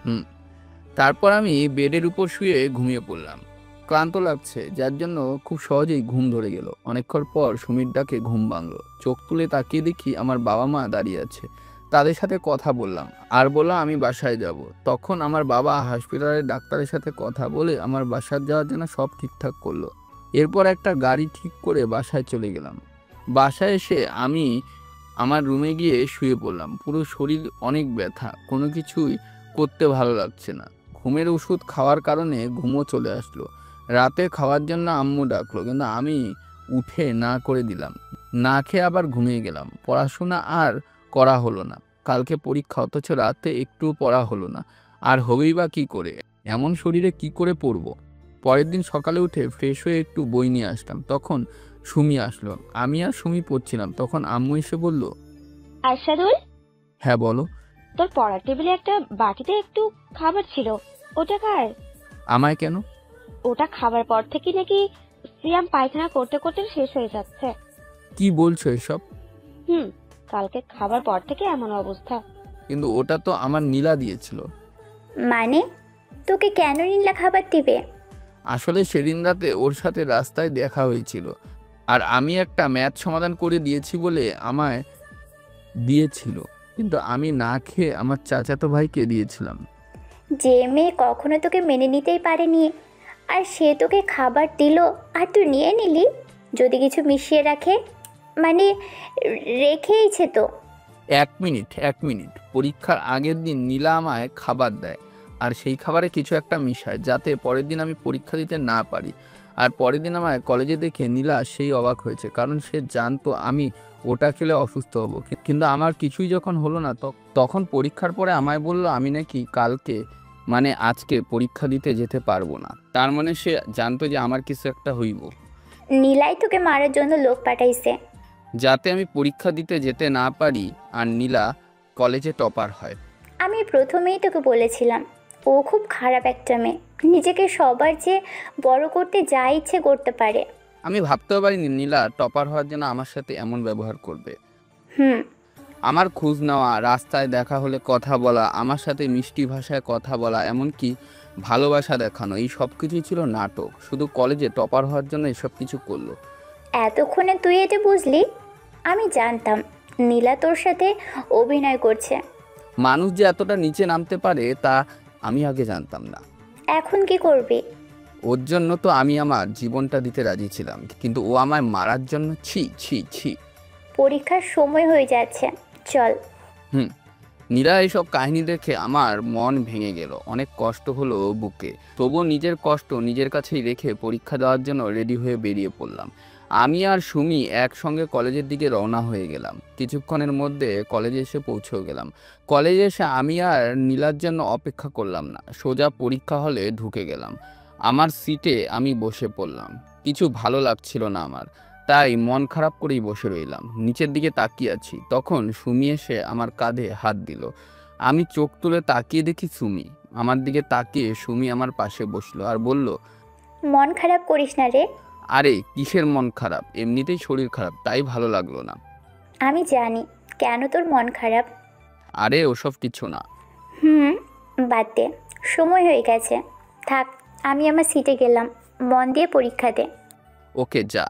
হুম। তারপর আমি বেডের উপর শুয়ে ঘুমিয়ে পড়লাম। ক্লান্ত লাগছে, যার জন্য খুব সহজেই ঘুম ধরে গেল। অনেকক্ষণ পর সুমির ডাকে ঘুম ভাঙলো। চোখ তুলে তাকিয়ে দেখি আমার বাবা মা দাঁড়িয়ে আছে। তাদের সাথে কথা বললাম আর বললাম আমি বাসায় যাব। তখন আমার বাবা হসপিটালের ডাক্তারের সাথে কথা বলে আমার বাসায় যাওয়ার জন্য সব ঠিকঠাক করলো। এরপর একটা গাড়ি ঠিক করে বাসায় চলে গেলাম। বাসায় এসে আমি আমার রুমে গিয়ে শুয়ে পড়লাম। পুরো শরীর অনেক ব্যথা, কোনো কিছুই করতে ভালো লাগছে না। ঘুমের ওষুধ খাওয়ার কারণে ঘুমও চলে আসলো। রাতে খাওয়ার জন্য আম্মু ডাকলো, কিন্তু আমি উঠে না করে দিলাম। না খেয়ে আবার ঘুমিয়ে গেলাম। পড়াশোনা আর করা হলো না। কালকে পরীক্ষা, অথচ রাতে একটু পড়া হলো না। আর হবেই বা কী করে? এমন শরীরে কি করে পড়বো? পরের দিন সকালে উঠে ফ্রেশ হয়ে একটু বই নিয়ে আসলাম। তখন সুমি আসলো। আমি আর সুমি পড়ছিলাম। তখন আম্মু এসে বলল, আরশাদুল, হ্যাঁ বলো। তোর পড়ার টেবিলে একটা বাটিতে একটু খাবার ছিল, ওটা কার? আমায় কেন? ওটা খাবার পর থেকে নাকি সিয়াম পায়খানা করতে করতে শেষ হয়ে যাচ্ছে। কি বলছো এসব? কালকে খাবার পর থেকে এমন অবস্থা। কিন্তু ওটা তো আমার নীলা দিয়েছিল। মানে তোকে কেন নীলা খাবার দিবে? আসলে সেদিন রাতে ওর সাথে রাস্তায় দেখা হয়েছিল, আর আমি একটা ম্যাথ সমাধান করে দিয়েছি বলে আমায় দিয়েছিল। কিন্তু আমি না খেয়ে আমার চাচাতো ভাইকে দিয়েছিলাম। যে মেয়ে কখনো তোকে মেনে নিতেই পারেনি, আর সে তোকে খাবার দিল আর তুই নিয়ে নিলি? যদি কিছু মিশিয়ে রাখে, মানে রেখেইছে তো। এক মিনিট। পরীক্ষার আগের দিন নীলা আমায় খাবার দেয়, আর সেই খাবারে কিছু একটা মিশায় যাতে পরের দিন আমি পরীক্ষা দিতে না পারি। আর পরের দিন আমায় কলেজে দেখে নীলা সেই অবাক হয়েছে, কারণ সে জানতো আমি ওটা খেলে অসুস্থ হব। কিন্তু আমার কিছুই যখন হলো না, তখন পরীক্ষার পরে আমায় বলল আমি নাকি কালকে মানে আজকে পরীক্ষা দিতে যেতে পারবো না। তার মানে সে জানতো যে আমার কিছু একটা হইব, নীলাই তোকে মারার জন্য লোক পাঠাইছে। যাতে আমি পরীক্ষা দিতে যেতে না পারি আর নীলা কলেজে টপার হয়। আমি প্রথমেই তোকে বলেছিলাম, ও খুব খারাপ একটা মেয়ে, নিজেকে সবার চেয়ে বড় করতে যা ইচ্ছে করতে পারে। আমি ভাবতেও পারিনি নীলা টপার হওয়ার জন্য আমার সাথে এমন ব্যবহার করবে। হুম আমার খোঁজ নেওয়া, রাস্তায় দেখা হলে কথা বলা, আমার সাথে মিষ্টি ভাষায় কথা বলা, এমনকি ভালোবাসা দেখানো, এই সব কিছুই ছিল নাটক। শুধু কলেজে টপার হওয়ার জন্য এসব কিছু করলো। এতক্ষণে তুই এটা বুঝলি? আমি জানতাম নীলা তোর সাথে অভিনয় করছে। মানুষ যে এতটা নিচে নামতে পারে তা আমি আগে জানতাম না। এখন কি করবি? ওর জন্য তো আমি আমার জীবনটা দিতে রাজি ছিলাম, কিন্তু ও আমায় মারার জন্য ছি ছি ছি। পরীক্ষার সময় হয়ে যাচ্ছে, চল। নীলা এইসব কাহিনী দেখে আমার মন ভেঙে গেল, অনেক কষ্ট হলো বুকে। তবুও নিজের কষ্ট নিজের কাছেই রেখে পরীক্ষা দেওয়ার জন্য রেডি হয়ে বেরিয়ে পড়লাম। আমি আর সুমি একসঙ্গে কলেজের দিকে রওনা হয়ে গেলাম। কিছুক্ষণের মধ্যে কলেজে এসে পৌঁছেও গেলাম। কলেজে এসে আমি আর নীলার জন্য অপেক্ষা করলাম না, সোজা পরীক্ষা হলে ঢুকে গেলাম। আমার সিটে আমি বসে পড়লাম। কিছু ভালো লাগছিল না আমার, তাই মন খারাপ করেই বসে রইলাম। নিচের দিকে তাকিয়ে আছি, তখন সুমি এসে আমার কাঁধে হাত দিল। আমি চোখ তুলে তাকিয়ে দেখি সুমি। আমার দিকে তাকিয়ে সুমি আমার পাশে বসলো আর বলল, মন খারাপ করিস না রে। আরে কিসের মন খারাপ, এমনিতেই শরীর খারাপ, তাই ভালো লাগলো না। আমি জানি কেন তোর মন খারাপ। আরে ওসব কিছু না। বাদ দে, সময় হয়ে গেছে, থাক। আমি আমার সিটে গেলাম, মন দিয়ে পরীক্ষা দে। ওকে যা।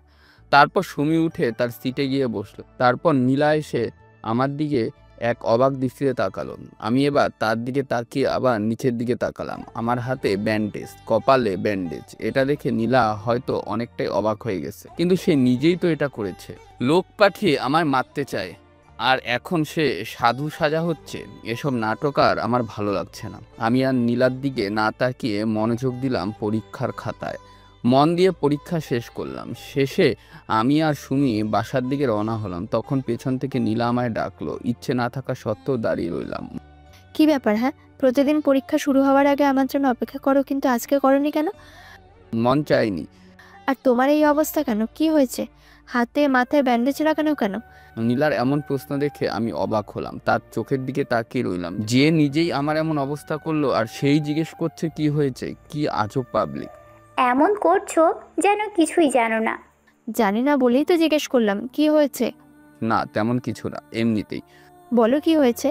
তারপর সুমি উঠে তার সিটে গিয়ে বসলো। তারপর নীলা এসে আমার দিকে এক অবাক দৃষ্টিতে তাকালো। আমি এবার তার দিকে তাকিয়ে আবার নিচের দিকে তাকালাম। আমার হাতে ব্যান্ডেজ, কপালে ব্যান্ডেজ। এটা দেখে নীলা হয়তো অনেকটাই অবাক হয়ে গেছে, কিন্তু সে নিজেই তো এটা করেছে। লোক পাঠিয়ে আমায় মারতে চায়, আর এখন সে সাধু সাজা হচ্ছে। এসব নাটক আর আমার ভালো লাগছে না। আমি আর নীলার দিকে না তাকিয়ে মনোযোগ দিলাম পরীক্ষার খাতায়। মন দিয়ে পরীক্ষা শেষ করলাম। শেষে আমি আর সুমি বাসার দিকে রওনা হলাম। তখন পেছন থেকে নীলা আমায় ডাকলো। ইচ্ছে না থাকা সত্ত্বেও দাঁড়িয়ে রইলাম। কি ব্যাপার? হ্যাঁ, প্রতিদিন পরীক্ষা শুরু হওয়ার আগে আমার জন্য অপেক্ষা করো, কিন্তু আজকে করনি কেন? মন চাইনি। আর তোমার এই অবস্থা কেন? কি হয়েছে? হাতে মাথায় ব্যান্ডেজ লাগানো কেন? নীলার এমন প্রশ্ন দেখে আমি অবাক হলাম। তার চোখের দিকে তাকিয়ে রইলাম। যে নিজেই আমার এমন অবস্থা করলো, আর সেই জিজ্ঞেস করছে কি হয়েছে। কি আজব পাবলিক। এমন করছো যেন কিছুই জানো না। জানি না বলেই তো জিজ্ঞেস করলাম, কি হয়েছে? না তেমন কিছু না, এমনিতেই। বলো কি হয়েছে।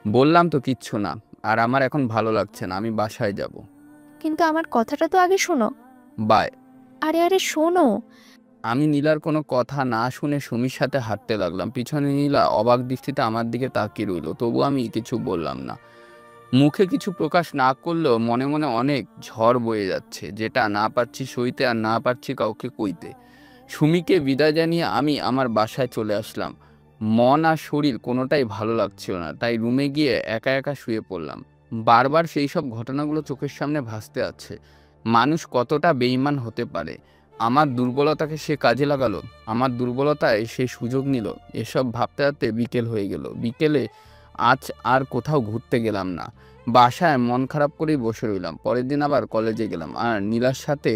বললাম তো কিচ্ছু না। আর আমার এখন ভালো লাগছে না, আমি বাসায় যাব। কিন্তু আমার কথাটা তো আগে শোনো। বাই। আরে আরে শোনো। আমি নীলার কোনো কথা না শুনে সুমির সাথে হাঁটতে লাগলাম। পিছনে নীলা অবাক দৃষ্টিতে আমার দিকে তাকিয়ে রইল। তবু আমি কিছু বললাম না। মুখে কিছু প্রকাশ না করলেও মনে মনে অনেক ঝড় বয়ে যাচ্ছে, যেটা না পারছি সইতে আর না পারছি কাউকে কইতে। সুমিকে বিদায় জানিয়ে আমি আমার বাসায় চলে আসলাম। মন আর শরীর কোনোটাই ভালো লাগছিল না, তাই রুমে গিয়ে একা একা শুয়ে পড়লাম। বারবার সেই সব ঘটনাগুলো চোখের সামনে ভাসতে আছে। মানুষ কতটা বেঈমান হতে পারে। আমার দুর্বলতাকে সে কাজে লাগালো, আমার দুর্বলতায় সে সুযোগ নিল। এসব ভাবতে ভাবতে বিকেল হয়ে গেল। বিকেলে আজ আর কোথাও ঘুরতে গেলাম না, বাসায় মন খারাপ করেই বসে রইলাম। পরের দিন আবার কলেজে গেলাম আর নীলার সাথে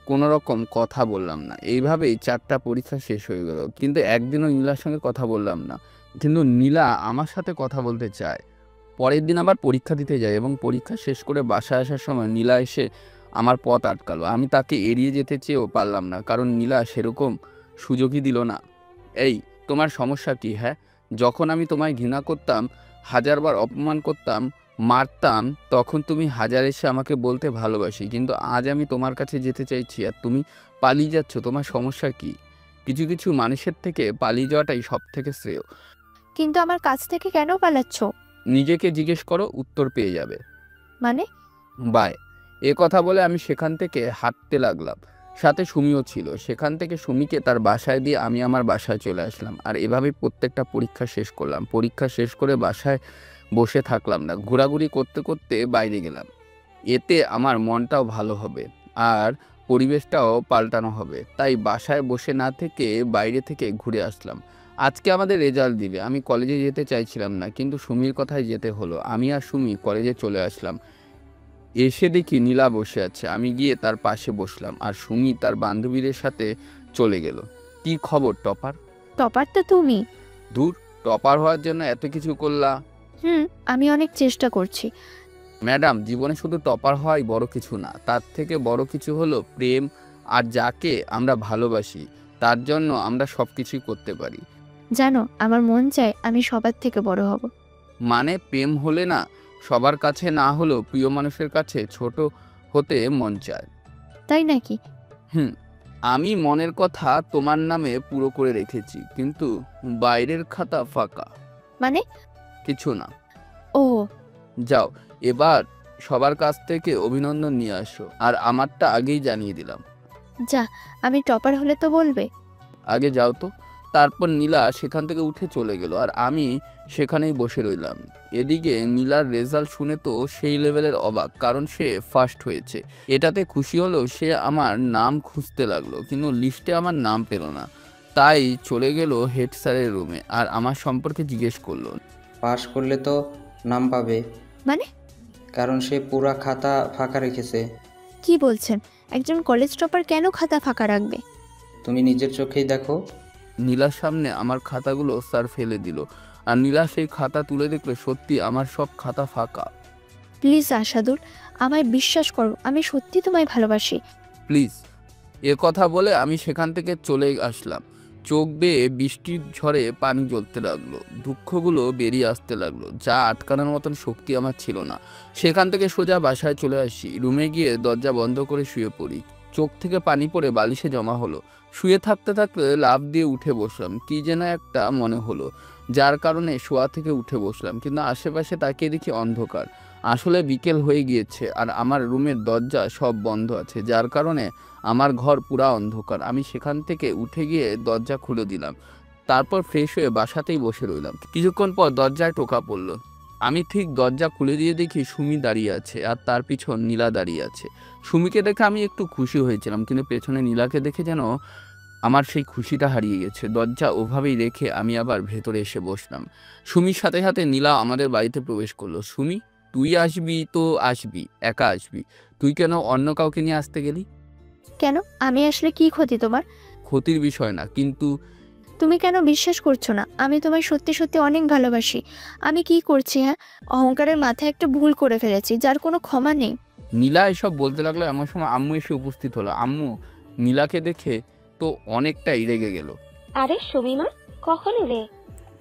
কোনো রকম কথা বললাম না। এইভাবেই 4টা পরীক্ষা শেষ হয়ে গেল, কিন্তু একদিনও নীলার সঙ্গে কথা বললাম না। কিন্তু নীলা আমার সাথে কথা বলতে চায়। পরের দিন আবার পরীক্ষা দিতে যাই এবং পরীক্ষা শেষ করে বাসায় আসার সময় নীলা এসে আমার পথ আটকালো। আমি তাকে এড়িয়ে যেতে চেয়েও পারলাম না, কারণ নীলা সেরকম সুযোগই দিল না। এই তোমার সমস্যা কি? হ্যাঁ, যখন আমি তোমায় ঘৃণা করতাম, হাজারবার অপমান করতাম, মারতাম, তখন তুমি হাজার এসে আমাকে বলতে ভালোবাসি। কিন্তু আজ আমি তোমার কাছে যেতে চাইছি আর তুমি পালিয়ে যাচ্ছ। তোমার সমস্যা কি? কিছু কিছু মানুষের থেকে পালিয়ে যাওয়াটাই সব থেকে শ্রেয়। কিন্তু আমার কাছ থেকে কেন পালাচ্ছ? নিজেকে জিজ্ঞেস করো, উত্তর পেয়ে যাবে। মানে? বাই। এ কথা বলে আমি সেখান থেকে হাঁটতে লাগলাম। সাথে সুমিও ছিল। সেখান থেকে সুমিকে তার বাসায় দিয়ে আমি আমার বাসায় চলে আসলাম। আর এভাবেই প্রত্যেকটা পরীক্ষা শেষ করলাম। পরীক্ষা শেষ করে বাসায় বসে থাকলাম না, ঘোরাঘুরি করতে করতে বাইরে গেলাম। এতে আমার মনটাও ভালো হবে আর পরিবেশটাও পাল্টানো হবে। তাই বাসায় বসে না থেকে বাইরে থেকে ঘুরে আসলাম। আজকে আমাদের রেজাল্ট দিবে। আমি কলেজে যেতে চাইছিলাম না, কিন্তু সুমির কথায় যেতে হলো। আমি আর সুমি কলেজে চলে আসলাম। এসে দেখি নীলা বসে আছে। আমি গিয়ে তার পাশে বসলাম আর সুমি তার বান্ধবীদের সাথে চলে গেল। কি খবর টপার? টপার তো তুমি। দূর, টপার হওয়ার জন্য এত কিছু করলা? আমি অনেক চেষ্টা করছি। ম্যাডাম, জীবনে শুধু টপার হওয়াই বড় কিছু না, তার থেকে বড় কিছু হলো প্রেম। আর যাকে আমরা ভালোবাসি তার জন্য আমরা সব কিছুই করতে পারি। জানো, আমার মন চায় আমি সবার থেকে বড় হব। মানে প্রেম হলে না, সবার কাছে না হলেও প্রিয় মানুষের কাছে ছোট হতে মন চায়। তাই নাকি? আমি মনের কথা তোমার নামে পুরো করে রেখেছি, কিন্তু বাইরের খাতা ফাঁকা। মানে? কিছু না। ও, যাও, এবার সবার কাছ থেকে অভিনন্দন নিয়ে আসো। আর আমারটা আগেই জানিয়ে দিলাম। যা, আমি টপার হলে তো বলবে। আগে যাও তো। তারপর নীলা সেখান থেকে উঠে চলে গেল আর আমি সেখানেই বসে রইলাম। এদিকে নীলার রেজাল্ট শুনে তো সেই লেভেলের অবাক, কারণ সে ফার্স্ট হয়েছে। এটাতে খুশি হলেও সে আমার নাম খুঁজতে লাগলো, কিন্তু লিস্টে আমার নাম পেল না। তাই চলে গেল হেড স্যারের রুমে আর আমার সম্পর্কে জিজ্ঞেস করলো। পাশ করলে তো নাম পাবে, মানে কারণ সে পুরা খাতা ফাঁকা রেখেছে। কি বলছেন? একজন কলেজ টপার কেন খাতা ফাঁকা রাখবে? তুমি নিজের চোখেই দেখো। নীলার সামনে আমার খাতাগুলো স্যার ফেলে দিল, আর নীলা সেই খাতা তুলে দেখলো সত্যি আমার সব খাতা ফাঁকা। প্লিজ আশাদুল, আমায় বিশ্বাস করো, আমি সত্যি তোমায় ভালোবাসি। প্লিজ। এ কথা বলে আমি সেখান থেকে চলে আসলাম। চোখ বেয়ে বৃষ্টির ঝড়ে পানি জ্বলতে লাগলো, দুঃখগুলো বেরিয়ে আসতে লাগলো, যা আটকানোর মতন শক্তি আমার ছিল না। সেখান থেকে সোজা বাসায় চলে আসি। রুমে গিয়ে দরজা বন্ধ করে শুয়ে পড়ি। চোখ থেকে পানি পড়ে বালিশে জমা হলো। শুয়ে থাকতে থাকতে লাফ দিয়ে উঠে বসলাম। কি যেন একটা মনে হলো, যার কারণে শোয়া থেকে উঠে বসলাম, কিন্তু আশেপাশে তাকিয়ে দেখি অন্ধকার। আসলে বিকেল হয়ে গিয়েছে আর আমার রুমের দরজা সব বন্ধ আছে, যার কারণে আমার ঘর পুরা অন্ধকার। আমি সেখান থেকে উঠে গিয়ে দরজা খুলে দিলাম, তারপর ফ্রেশ হয়ে বাসাতেই বসে রইলাম। কিছুক্ষণ পর দরজায় টোকা পড়লো। আমি ঠিক দরজা খুলে দিয়ে দেখি সুমি দাঁড়িয়ে আছে আর তার পিছন নীলা দাঁড়িয়ে আছে। সুমিকে দেখে আমি একটু খুশি হয়েছিলাম, কিন্তু পেছনে নীলাকে দেখে যেন আমার সেই খুশিটা হারিয়ে গেছে। দরজা ওভাবেই রেখে আমি আবার ভেতরে এসে বসলাম। সুমির সাথে সাথে নীলা আমাদের বাড়িতে প্রবেশ করলো। সুমি, তুই আসবি তো আসবি, একা আসবি, তুই কেন অন্য কাউকে নিয়ে আসতে গেলি? কেন? আমি আসলে কি ক্ষতি তোমার? ক্ষতির বিষয় না, কিন্তু তুমি কেন বিশ্বাস করছো না? আমি তোমায় সত্যি সত্যি অনেক ভালোবাসি। আমি কি করছি? হ্যাঁ, অহংকারের মাথায় একটা ভুল করে ফেলেছি, যার কোনো ক্ষমা নেই। নীলা এসব বলতে লাগলো, এমন সময় আম্মু এসে উপস্থিত হলো। আম্মু নীলাকে দেখে তো অনেকটাই রেগে গেল। আরে সুমিমা, কখন এলে?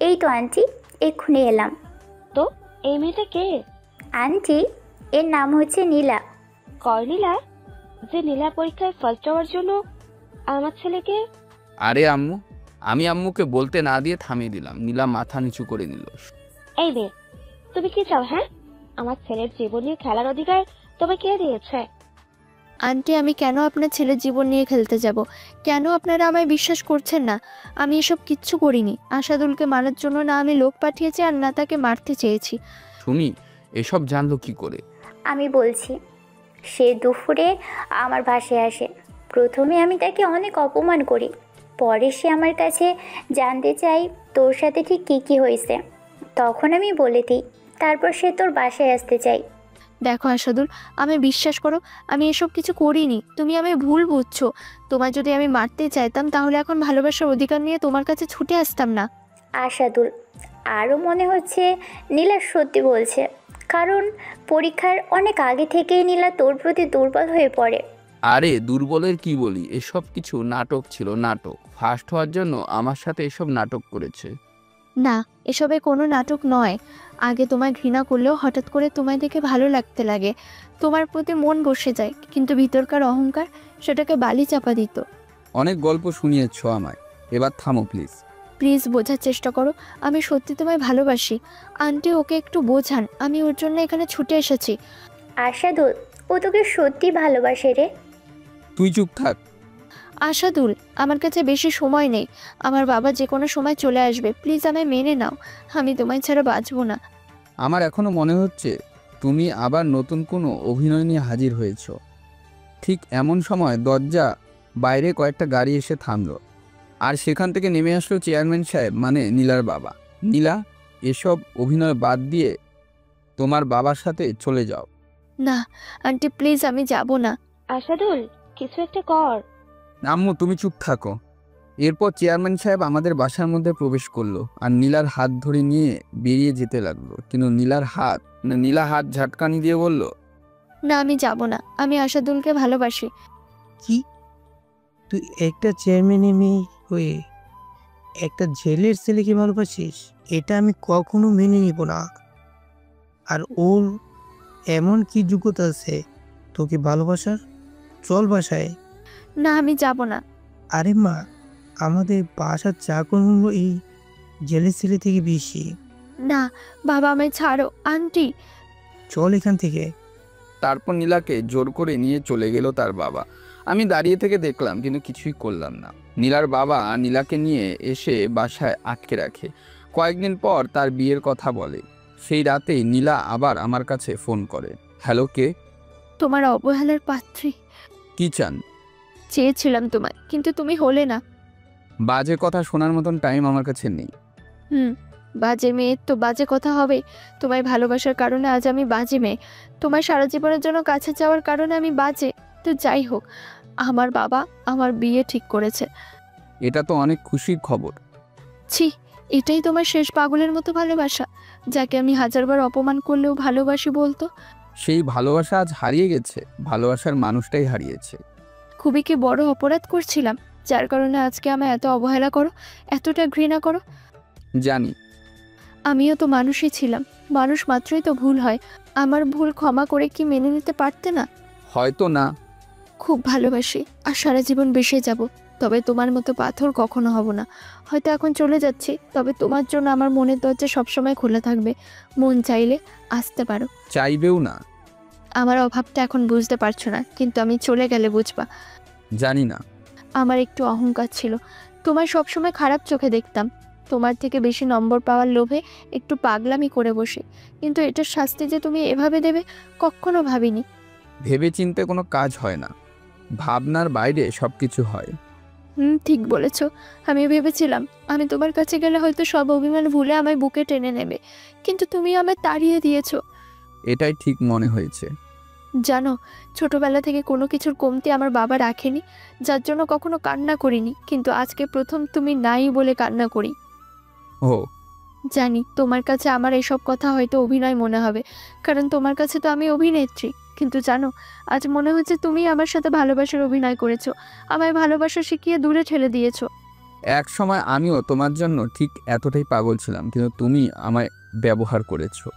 এই তো আন্টি, এক্ষুনি এলাম। তো এই মেয়েটা কে? আন্টি, এর নাম হচ্ছে নীলা। নীলা? যে নীলা পরীক্ষায় ফার্স্ট হওয়ার জন্য আমার ছেলেকে। আরে আম্মু, আমি আম্মুকে বলতে না দিয়ে থামিয়ে দিলাম। নীলা মাথা নিচু করে নিল। এই মেয়ে, তুমি কি চাও? হ্যাঁ, আমার ছেলের জীবন নিয়ে খেলার অধিকার তোমায় কে দিয়েছে? আন্টি, আমি কেন আপনার ছেলের জীবন নিয়ে খেলতে যাব? কেন আপনারা আমায় বিশ্বাস করছেন না? আমি এসব কিচ্ছু করিনি। আশাদুলকে মারার জন্য না আমি লোক পাঠিয়েছি, আর না তাকে মারতে চেয়েছি। শুনি, এসব জানলো কি করে? আমি বলছি, সে দুপুরে আমার বাসায় আসে। প্রথমে আমি তাকে অনেক অপমান করি, পরে সে আমার কাছে জানতে চাই তোর সাথে ঠিক কী কী হয়েছে। তখন আমি বলে দিই, তারপর সে তোর বাসায় আসতে চাই। দেখো আশাদুল, আমি বিশ্বাস করো, আমি এসব কিছু করিনি। তুমি আমি ভুল বুঝছো। তোমায় যদি আমি মারতে চাইতাম, তাহলে এখন ভালোবাসার অধিকার নিয়ে তোমার কাছে ছুটে আসতাম না। আশাদুল, আরও মনে হচ্ছে নীলা সত্যি বলছে, কারণ পরীক্ষার অনেক আগে থেকেই নীলা তোর প্রতি দুর্বল হয়ে পড়ে। আরে দুর্বলের কি বলি, এসব কিছু নাটক ছিল, নাটক। ফার্স্ট হওয়ার জন্য আমার সাথে এসব নাটক করেছে। না, এসবে কোনো নাটক নয়। আগে তোমায় ঘৃণা করলেও হঠাৎ করে তোমায় দেখে ভালো লাগতে লাগে, তোমার প্রতি মন বসে যায়, কিন্তু ভিতরকার অহংকার সেটাকে বালি চাপা দিত। অনেক গল্প শুনিয়েছ আমায়, এবার থামো প্লিজ। প্লিজ বোঝার চেষ্টা করো, আমি সত্যি তোমায় ভালোবাসি। আন্টি, ওকে একটু বোঝান, আমি ওর জন্য এখানে ছুটে এসেছি। আশাদুল, ও তোকে সত্যি ভালোবাসে রে। তুই চুপ থাক। আশাদুল, আমার কাছে বেশি সময় নেই, আমার বাবা যে কোনো সময় চলে আসবে। প্লিজ আমায় মেনে নাও, আমি তোমায় ছাড়া বাঁচবো না। আমার এখনো মনে হচ্ছে তুমি আবার নতুন কোনো অভিনয় নিয়ে হাজির হয়েছ। ঠিক এমন সময় দরজা বাইরে কয়েকটা গাড়ি এসে থামলো, আর সেখান থেকে নেমে আসলো চেয়ারম্যান সাহেব, মানে নীলার বাবা। নীলা, এসব অভিনয় বাদ দিয়ে তোমার বাবার সাথে চলে যাও। না আন্টি, প্লিজ, আমি যাব না। আশাদুল, কিছু একটা কর। আম্মু তুমি চুপ থাকো। এরপর চেয়ারম্যান সাহেব আমাদের বাসার মধ্যে প্রবেশ করলো আর নীলার হাত ধরে নিয়ে বেরিয়ে যেতে লাগলো, কিন্তু নীলা হাত ঝাটকানি দিয়ে বলল, না, আমি যাব না। আমি আশাদুলকে ভালোবাসি। কি? তুই একটা চেয়ারম্যানের মেয়ে হয়ে একটা জেলের ছেলেকে ভালোবাসিস? এটা আমি কখনো মেনে নিব না। আর ওর এমন কি যোগ্যতা আছে তোকে ভালোবাসার? চল বাসায়। না, আমি যাব না। আরে মা, আমাদের বাসার চাকর হলো এই জেলের ছেলে থেকে বেশি। না বাবা, আমায় ছাড়ো। আন্টি, চল এখান থেকে। তারপর নীলাকে জোর করে নিয়ে চলে গেল তার বাবা। আমি দাঁড়িয়ে থেকে দেখলাম, কিন্তু কিছুই করলাম না। নীলার বাবা নীলাকে নিয়ে এসে বাসায় আটকে রাখে। কয়েকদিন পর তার বিয়ের কথা বলে। সেই রাতেই নীলা আবার আমার কাছে ফোন করে। হ্যালো, কে? তোমার অবহেলার পাত্রী। কি চান? চেয়েছিলাম তোমায়, কিন্তু তুমি হলে না। বাজে কথা শোনার মতন টাইম আমার কাছে নেই। বাজে মেয়ে তো বাজে কথা হবে। তোমায় ভালোবাসার কারণে আজ আমি বাজে মেয়ে। তোমার সারা জীবনের জন্য কাছে যাওয়ার কারণে আমি বাজে। তো যাই হোক, আমার বাবা আমার বিয়ে ঠিক করেছে। এটা তো অনেক খুশির খবর। ছি, এটাই তোমার শেষ পাগলের মতো ভালোবাসা, যাকে আমি হাজারবার অপমান করলেও ভালোবাসি বলতো? সেই ভালোবাসা আজ হারিয়ে গেছে। ভালোবাসার মানুষটাই হারিয়েছে। খুবই কি বড় অপরাধ করছিলাম, যার কারণে আজকে আমায় এত অবহেলা করো, এতটা ঘৃণা করো? জানি। আমিও তো মানুষই ছিলাম। মানুষ মাত্রই তো ভুল হয়। আমার ভুল ক্ষমা করে কি মেনে নিতে পারতে না? হয়তো না। খুব ভালোবাসি আর সারা জীবন বেসে যাব, তবে তোমার মতো পাথর কখনো হব না। হয়তো এখন চলে যাচ্ছি, তবে তোমার জন্য আমার মনের দরজা সবসময় খোলা থাকবে। মন চাইলে আসতে পারো। চাইবেও না। আমার অভাবটা এখন বুঝতে পারছো না, কিন্তু আমি চলে গেলে বুঝবা। জানি না। আমার একটু অহংকার ছিল, তোমার সবসময় খারাপ চোখে দেখতাম। তোমার থেকে বেশি নম্বর পাওয়ার লোভে একটু পাগলামি করে বসে, কিন্তু এটার শাস্তি যে তুমি এভাবে দেবে কখনো ভাবিনি। ভেবে চিনতে কোনো কাজ হয় না, ভাবনার বাইরে সবকিছু হয়। ঠিক বলেছ। আমি ভেবেছিলাম আমি তোমার কাছে গেলে হয়তো সব অভিমান ভুলে আমায় বুকে টেনে নেবে, কিন্তু তুমি আমায় তাড়িয়ে দিয়েছো। এটাই ঠিক মনে হয়েছে। জানো, ছোটবেলা থেকে কোনো কিছুর কমতি আমার বাবা রাখেনি, যার জন্য কখনো কান্না করিনি, কিন্তু আজকে প্রথম তুমি নাই বলে কান্না করি। ও, জানি তোমার কাছে আমার এসব কথা হয়তো অভিনয় মনে হবে, কারণ তোমার কাছে তো আমি অভিনেত্রী। কিন্তু জানো, আজ মনে হচ্ছে তুমি আমার সাথে ভালোবাসার অভিনয় করেছো, আমায় ভালোবাসা শিখিয়ে দূরে ঠেলে দিয়েছো। এক সময় আমিও তোমার জন্য ঠিক এতটাই পাগল ছিলাম, কিন্তু তুমি আমায় ব্যবহার করেছো।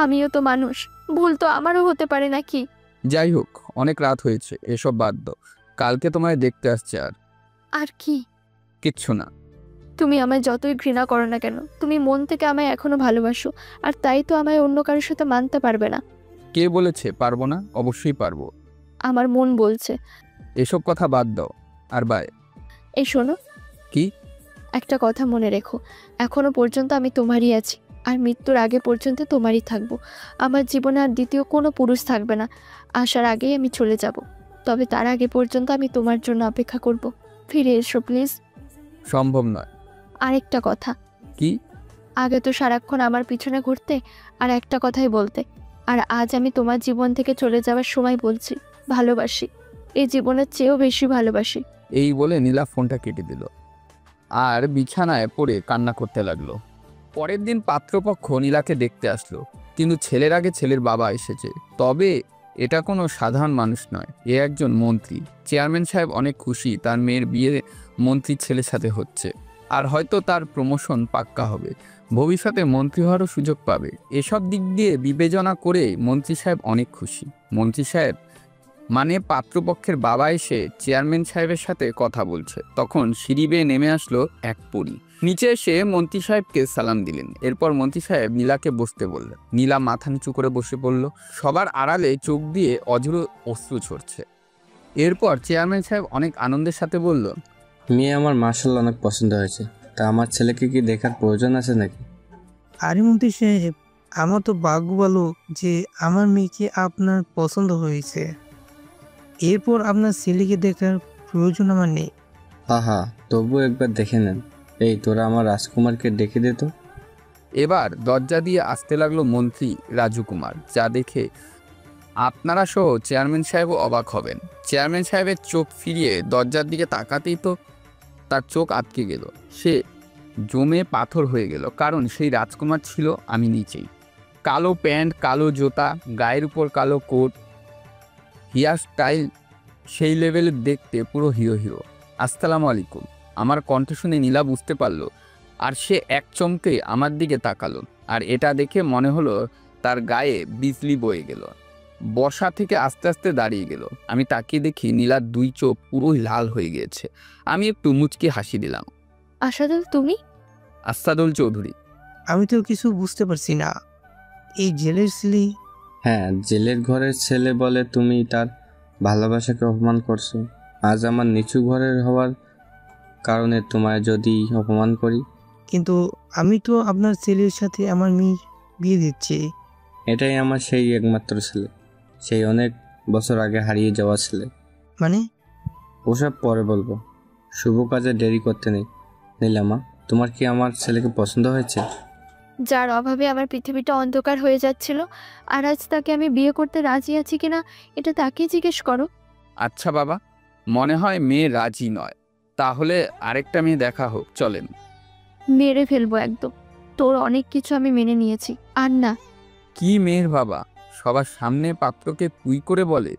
আমিও তো মানুষ, ভুল তো আমারও হতে পারে নাকি? যাই হোক, অনেক রাত হয়েছে, এসব বাদ দাও। কালকে তোমায় দেখতে আসছে। আর কি? কিচ্ছু না। তুমি আমায় যতই ঘৃণা করো না কেন, তুমি মন থেকে আমায় এখনো ভালোবাসো, আর তাই তো আমায় অন্য কারোর সাথে মানতে পারবে না। কে বলেছে পারবো না? অবশ্যই পারবো। আমার মন বলছে। এসব কথা বাদ দাও। আর বাই। এই শোনো। কি? একটা কথা মনে রেখো, এখনো পর্যন্ত আমি তোমারই আছি, আর মৃত্যুর আগে পর্যন্ত তোমারই থাকবো। আমার জীবনে আর দ্বিতীয় কোনো পুরুষ থাকবে না। আসার আগেই আমি চলে যাব, তবে তার আগে পর্যন্ত আমি তোমার জন্য অপেক্ষা করব। ফিরে এসো প্লিজ। সম্ভব নয়। আরেকটা কথা। কি? আগে তো সারাক্ষণ আমার পিছনে ঘুরতে আর একটা কথাই বলতে, আর আজ আমি তোমার জীবন থেকে চলে যাওয়ার সময় বলছি ভালোবাসি, এই জীবনের চেয়েও বেশি ভালোবাসি। এই বলে নীলা ফোনটা কেটে দিল আর বিছানায় পড়ে কান্না করতে লাগলো। পরের দিন পাত্রপক্ষ নীলাকে দেখতে আসলো, কিন্তু ছেলের আগে ছেলের বাবা এসেছে। তবে এটা কোনো সাধারণ মানুষ নয়, এ একজন মন্ত্রী। চেয়ারম্যান সাহেব অনেক খুশি তার মেয়ের বিয়ে মন্ত্রীর ছেলের সাথে হচ্ছে, আর হয়তো তার প্রমোশন পাক্কা হবে, ভবিষ্যতে মন্ত্রী হওয়ারও সুযোগ পাবে। এসব দিক দিয়ে বিবেচনা করে মন্ত্রী সাহেব অনেক খুশি। মন্ত্রী সাহেব মানে পাত্রপক্ষের বাবা এসে চেয়ারম্যান সাহেবের সাথে কথা বলছে, তখন সিঁড়ি বেয়ে নেমে আসলো এক পরী। নিচে এসে মন্ত্রী সাহেবকে সালাম দিলেন। এরপর মন্ত্রী সাহেব নীলাকে বসতে বললেন। নীলা মাথা নিচু করে বসে পড়ল, সবার আড়ালে চোখ দিয়ে অঝোর অশ্রু ঝরছে। এরপর চেয়ারম্যান সাহেব অনেক আনন্দের সাথে বলল, মেয়ে আমার মাশাআল্লাহ অনেক পছন্দ হয়েছে, তা আমার ছেলেকে কি দেখার প্রয়োজন আছে নাকি? আরে মন্ত্রী সাহেব, আমার তো ভাগ্য ভালো যে আমার মেয়েকে আপনার পছন্দ হয়েছে। এরপর আপনার ছেলেকে দেখার প্রয়োজন আমার নেই। হা হা, তবুও একবার দেখে নেন। এই তোরা আমার রাজকুমারকে ডেকে দে তো। এবার দরজা দিয়ে আসতে লাগলো মন্ত্রী রাজু কুমার, যা দেখে আপনারা সহ চেয়ারম্যান সাহেবও অবাক হবেন। চেয়ারম্যান সাহেবের চোখ ফিরিয়ে দরজার দিকে তাকাতেই তো তার চোখ আটকে গেল। সে জমে পাথর হয়ে গেল, কারণ সেই রাজকুমার ছিল আমি নিচেই। কালো প্যান্ট, কালো জুতা, গায়ের উপর কালো কোট, হেয়ার স্টাইল সেই লেভেলের, দেখতে পুরো হিরো হিরো। আসসালামু আলাইকুম। আমার কণ্ঠ শুনে নীলা বুঝতে পারল, আর সে এক চমকে আমার দিকে তাকালো, আর এটা দেখে মনে হলো তার গায়ে বিজলি বয়ে গেল। বসা থেকে আস্তে আস্তে দাঁড়িয়ে গেল। আমি তাকিয়ে দেখি নীলার দুই চোখ পুরোই লাল হয়ে গিয়েছে। আমি একটু মুচকি হাসি দিলাম। আশাদুল, তুমি? আসাদুল চৌধুরী। আমি তো কিছু বুঝতে পারছি না। এই জেলের ছেলে? হ্যাঁ, জেলের ঘরের ছেলে বলে তুমি তার ভালোবাসাকে অপমান করছো। আজ আমার নিচু ঘরের হওয়ার কারণে তোমায় যদি অপমান করি, কিন্তু আমি তো আপনার ছেলের সাথে আমার মেয়ে বিয়ে দিচ্ছি। এটাই আমার সেই একমাত্র ছেলে, সেই অনেক বছর আগে হারিয়ে যাওয়া ছেলে। মানে? ওসব পরে বলবো, শুভ কাজে দেরি করতে নেই। নীলামা, তোমার কি আমার ছেলেকে পছন্দ হয়েছে? যার অভাবে আমার পৃথিবীটা অন্ধকার হয়ে যাচ্ছিল, আর আজ তাকে আমি বিয়ে করতে রাজি আছি কিনা এটা তাকে জিজ্ঞেস করো। আচ্ছা বাবা, মনে হয় মেয়ে রাজি নয়, তাহলে আরেকটা মেয়ে দেখা হোক, চলেন। মেরে ফেলবো একদম। তোর অনেক কিছু আমি মেনে নিয়েছি, আর না। কি মেয়ের বাবা, সবার সামনে পাত্রকে তুই করে বলে?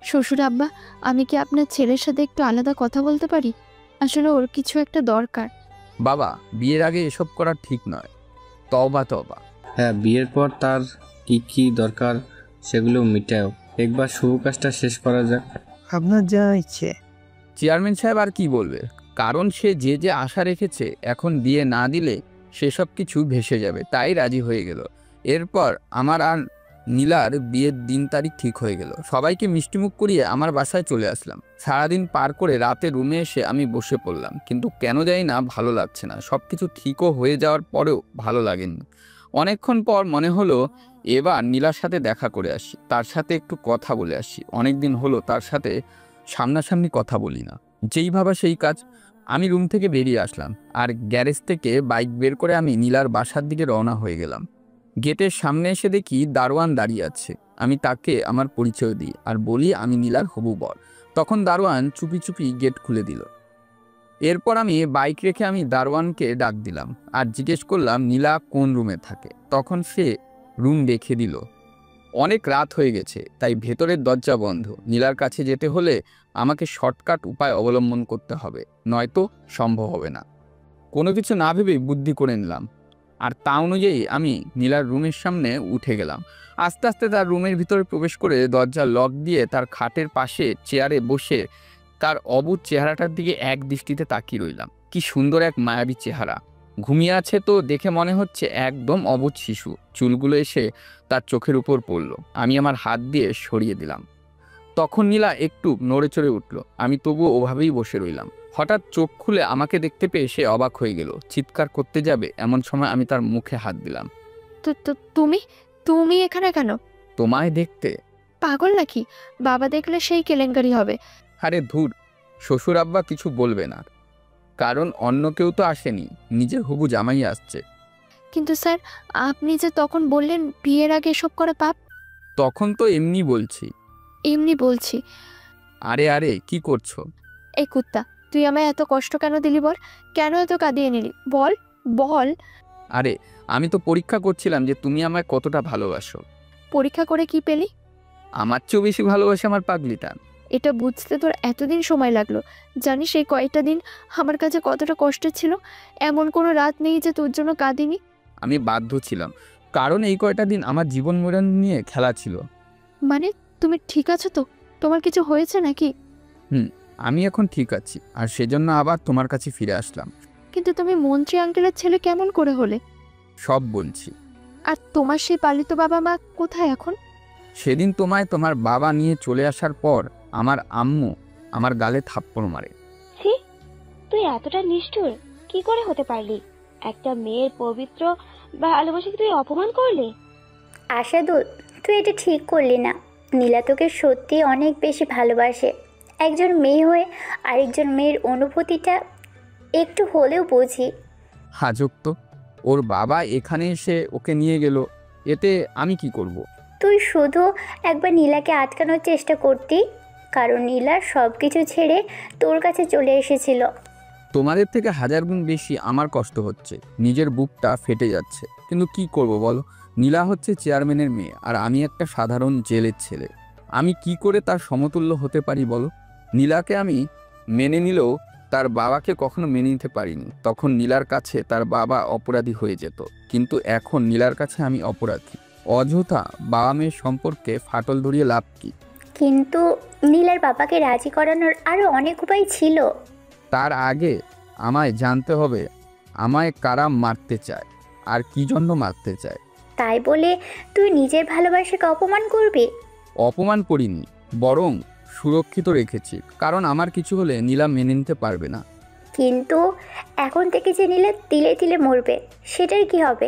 শ্বশুর আব্বা, আমি কি আপনার ছেলের সাথে একটু আলাদা কথা বলতে পারি? আসলে ওর কিছু একটা দরকার। বাবা, বিয়ের আগে এসব করা ঠিক নয়। তওবা তওবা। হ্যাঁ, বিয়ের পর তার কি কি দরকার সেগুলো মিটাও। একবার শুভ কাজটা শেষ করা যাক। আপনার যা ইচ্ছে। চেয়ারম্যান সাহেব আর কি বলবে, কারণ সে যে যে আশা রেখেছে এখন বিয়ে না দিলে সেসব কিছু ভেসে যাবে, তাই রাজি হয়ে গেল। এরপর আমার আর নীলার বিয়ের দিন তারিখ ঠিক হয়ে গেল। সবাইকে মিষ্টিমুখ করিয়ে আমার বাসায় চলে আসলাম। সারাদিন পার করে রাতে রুমে এসে আমি বসে পড়লাম, কিন্তু কেন জানি না ভালো লাগছে না। সব কিছু ঠিকও হয়ে যাওয়ার পরেও ভালো লাগেনি। অনেকক্ষণ পর মনে হলো এবার নীলার সাথে দেখা করে আসি, তার সাথে একটু কথা বলে আসি। অনেক দিন হলো তার সাথে সামনাসামনি কথা বলি না। যেই ভাবা সেই কাজ। আমি রুম থেকে বেরিয়ে আসলাম, আর গ্যারেজ থেকে বাইক বের করে আমি নীলার বাসার দিকে রওনা হয়ে গেলাম। গেটের সামনে এসে দেখি দারোয়ান দাঁড়িয়ে আছে। আমি তাকে আমার পরিচয় দিই আর বলি আমি নীলার হবু বর। তখন দারোয়ান চুপি চুপি গেট খুলে দিল। এরপর আমি বাইক রেখে আমি দারোয়ানকে ডাক দিলাম আর জিজ্ঞেস করলাম নীলা কোন রুমে থাকে। তখন সে রুম দেখে দিল। অনেক রাত হয়ে গেছে, তাই ভেতরের দরজা বন্ধ। নীলার কাছে যেতে হলে আমাকে শর্টকাট উপায় অবলম্বন করতে হবে, নয়তো সম্ভব হবে না। কোনো কিছু না ভেবে বুদ্ধি করে নিলাম, আর তা অনুযায়ী আমি নীলার রুমের সামনে উঠে গেলাম। আস্তে আস্তে তার রুমের ভিতরে প্রবেশ করে দরজা লক দিয়ে তার খাটের পাশে চেয়ারে বসে তার অবুঝ চেহারাটার দিকে এক দৃষ্টিতে তাকিয়ে রইলাম। কি সুন্দর এক মায়াবী চেহারা। ঘুমিয়ে আছে তো দেখে মনে হচ্ছে একদম অবুঝ শিশু। চুলগুলো এসে তার চোখের উপর পড়ল। আমি আমার হাত দিয়ে সরিয়ে দিলাম। তখন নীলা একটু নড়ে চড়ে উঠল। আমি তবুও ওভাবেই বসে রইলাম। হঠাৎ চোখ খুলে আমাকে দেখতে পেয়ে সে অবাক হয়ে গেল। চিৎকার করতে যাবে এমন সময় আমি তার মুখে হাত দিলাম। তো তো তুমি তুমি এখানে কেন? তোমায় দেখতে। পাগল নাকি? বাবা দেখলে সেই কেলেঙ্কারি হবে। আরে ধুর, শ্বশুর আব্বা কিছু বলবে না, কারণ অন্য কেউ তো আসেনি, নিজের হবু জামাই আসছে। কিন্তু স্যার, আপনি যে তখন বললেন বিয়ের আগে এসব করা পাপ। তখন তো এমনি বলছি। এমনি বলছি। আরে আরে কি করছো? এই কুত্তা, তুই আমায় এত কষ্ট কেন দিলি বল? কেন এত কাঁদিয়ে নিলি বল? বল। আরে আমি তো পরীক্ষা করছিলাম যে তুমি আমায় কতটা ভালোবাসো। পরীক্ষা করে কি পেলি? আমার চেয়েও বেশি ভালোবাসে আমার পাগলিটা। এটা বুঝতে তোর এতদিন সময় লাগলো। জানিস এই কয়েকটা দিন আমার কাছে কতটা কষ্ট ছিল? এমন কোনো রাত নেই যে তোর জন্য কাঁদিনি। আমি বাধ্য ছিলাম, কারণ এই কয়টা দিন আমার জীবন মরণ নিয়ে খেলা ছিল। মানে তুমি ঠিক আছো তো? তোমার কিছু হয়েছে নাকি? আমি এখন ঠিক আছি, আর সেজন্য আবার তোমার কাছে ফিরে আসলাম। কিন্তু তুমি মন্ত্রী আঙ্কেলের ছেলে কেমন করে হলে? সব বলছি। আর তোমার সেই পালিত বাবা মা কোথায় এখন? সেদিন তোমায় তোমার বাবা নিয়ে চলে আসার পর আমার আম্মু আমার গালে থাপ্পড় মারে। ছি, তুই এতটা নিষ্ঠুর কি করে হতে পারলি? একটা মেয়ের পবিত্র ভালোবাসাকে তুই অপমান করলি। আশাদুল, তুই এটা ঠিক করলি না। নীলা তোকে সত্যি অনেক বেশি ভালোবাসে। একজন মেয়ে হয়ে আরেকজন মেয়ের অনুভূতিটা একটু হলেও বুঝি। হাজক তো, ওর বাবা এখানে এসে ওকে নিয়ে গেল, এতে আমি কি করব? তুই শুধু একবার নীলাকে আটকানোর চেষ্টা করতি, কারণ নীলা সব কিছু ছেড়ে তোর কাছে চলে এসেছিল। তোমাদের থেকে 1000 গুণ বেশি আমার কষ্ট হচ্ছে, নিজের বুকটা ফেটে যাচ্ছে। কিন্তু কি করব বলো? নীলা হচ্ছে চেয়ারম্যানের মেয়ে, আর আমি একটা সাধারণ জেলের ছেলে। আমি কি করে তার সমতুল্য হতে পারি বলো? নীলাকে আমি মেনে নিলেও তার বাবাকে কখনো মেনে নিতে পারিনি। তখন নীলার কাছে তার বাবা অপরাধী হয়ে যেত, কিন্তু এখন নীলার কাছে আমি অপরাধী। অযথা বাবা মেয়ের সম্পর্কে ফাটল ধরিয়ে লাভ কি? কিন্তু নীলার বাবাকে রাজি করানোর আরও অনেক উপায় ছিল। তার আগে আমায় জানতে হবে আমায় কারা মারতে চায় আর কি জন্য মারতে চায়। তাই বলে তুই নিজের ভালোবাসাকে অপমান করবি? অপমান করিনি, বরং সুরক্ষিত রেখেছি, কারণ আমার কিছু হলে নীলা মেনে নিতে পারবে না। কিন্তু এখন থেকে যে নিলে তিলে তিলে মরবে, সেটার কি হবে?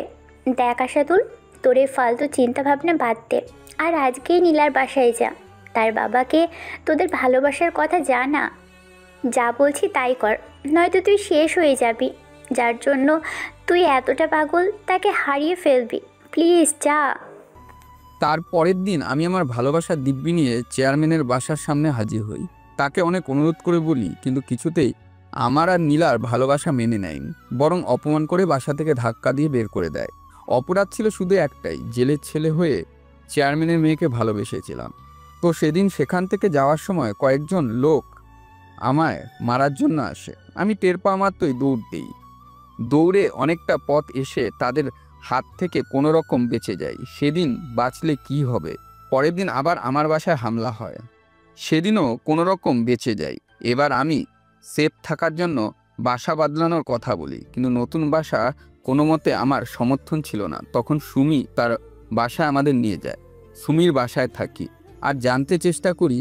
দেখ আশাদুল, তোর এই ফালতু চিন্তাভাবনা বাদ দে, আর আজকেই নীলার বাসায় যা। তার বাবাকে তোদের ভালোবাসার কথা জানা, যা বলছি তাই কর, নয়তো তুই শেষ হয়ে যাবি। যার জন্য তুই এতটা পাগল, তাকে হারিয়ে ফেলবি। প্লিজ যা। তার পরের দিন আমি আমার ভালোবাসার দিব্যি নিয়ে চেয়ারম্যানের বাসার সামনে হাজির হই। তাকে অনেক অনুরোধ করে বলি, কিন্তু কিছুতেই আমার আর নীলার ভালোবাসা মেনে নেয়নি, বরং অপমান করে বাসা থেকে ধাক্কা দিয়ে বের করে দেয়। অপরাধ ছিল শুধু একটাই, জেলের ছেলে হয়ে চেয়ারম্যানের মেয়েকে ভালোবেসেছিলাম। তো সেদিন সেখান থেকে যাওয়ার সময় কয়েকজন লোক আমায় মারার জন্য আসে। আমি টের পাওয়া মাত্রই দৌড় দিই। দৌড়ে অনেকটা পথ এসে তাদের হাত থেকে কোনো রকম বেঁচে যাই। সেদিন বাঁচলে কি হবে? পরের দিন আবার আমার বাসায় হামলা হয়, সেদিনও কোনো রকম বেঁচে যাই। এবার আমি সেফ থাকার জন্য বাসা বদলানোর কথা বলি, কিন্তু নতুন বাসা কোনো মতে আমার সমর্থন ছিল না। তখন সুমি তার বাসায় আমাদের নিয়ে যায়। সুমির বাসায় থাকি আর জানতে চেষ্টা করি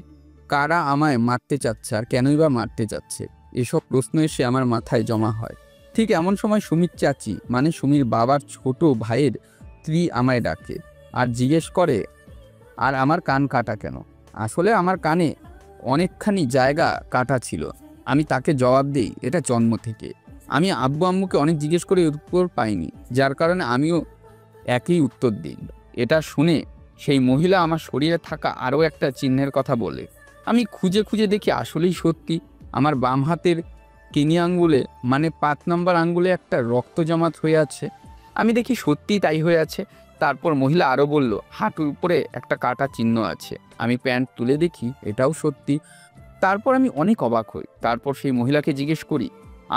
কারা আমায় মারতে চাচ্ছে আর কেনই বা মারতে চাচ্ছে। এসব প্রশ্ন এসে আমার মাথায় জমা হয়। ঠিক এমন সময় সুমির চাচি, মানে সুমির বাবার ছোট ভাইয়ের স্ত্রী আমায় ডাকে আর জিজ্ঞেস করে আর আমার কান কাটা কেন। আসলে আমার কানে অনেকখানি জায়গা কাটা ছিল। আমি তাকে জবাব দিই, এটা জন্ম থেকে। আমি আব্বু আম্মুকে অনেক জিজ্ঞেস করে উত্তর পাইনি, যার কারণে আমিও একই উত্তর দিই। এটা শুনে সেই মহিলা আমার শরীরে থাকা আরও একটা চিহ্নের কথা বলে। আমি খুঁজে খুঁজে দেখি আসলেই সত্যি আমার বাম হাতের কিনি আঙ্গুলে, মানে 5 নম্বর আঙ্গুলে একটা রক্ত জমাট হয়ে আছে। আমি দেখি সত্যিই তাই হয়ে আছে। তারপর মহিলা আরও বলল, হাঁটুর উপরে একটা কাটা চিহ্ন আছে। আমি প্যান্ট তুলে দেখি, এটাও সত্যি। তারপর আমি অনেক অবাক হই। তারপর সেই মহিলাকে জিজ্ঞেস করি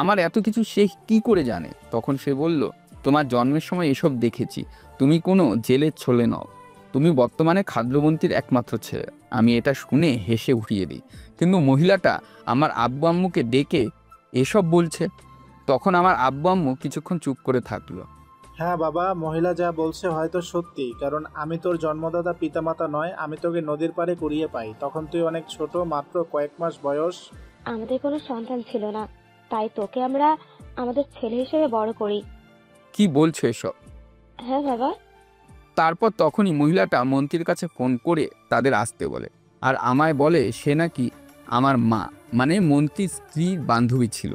আমার এত কিছু সে কী করে জানে। তখন সে বলল, তোমার জন্মের সময় এসব দেখেছি, তুমি কোনো জেলের ছেলে নও, তুমি বর্তমানে খাদ্যমন্ত্রীর একমাত্র ছেলে। আমি এটা শুনে হেসে উঠিয়ে দিই, কিন্তু মহিলাটা আমার আব্বু আম্মুকে ডেকে এসব বলছে। তখন আমার আব্বু আম্মু কিছুক্ষণ চুপ করে থাকলো। হ্যাঁ বাবা, মহিলা যা বলছে হয়তো সত্যি, কারণ আমি তোর জন্মদাতা পিতামাতা নয়। আমি তোকে নদীর পাড়ে কুড়িয়ে পাই, তখন তুই অনেক ছোট, মাত্র কয়েক মাস বয়স। আমাদের কোনো সন্তান ছিল না, তাই তোকে আমরা আমাদের ছেলে হিসেবে বড় করি। কি বলছো এসব? হ্যাঁ বাবা। তারপর তখনই মহিলাটা মন্ত্রীর কাছে ফোন করে তাদের আসতে বলে, আর আমায় বলে সে নাকি আমার মা, মানে মন্ত্রীর স্ত্রীর বান্ধবী ছিল।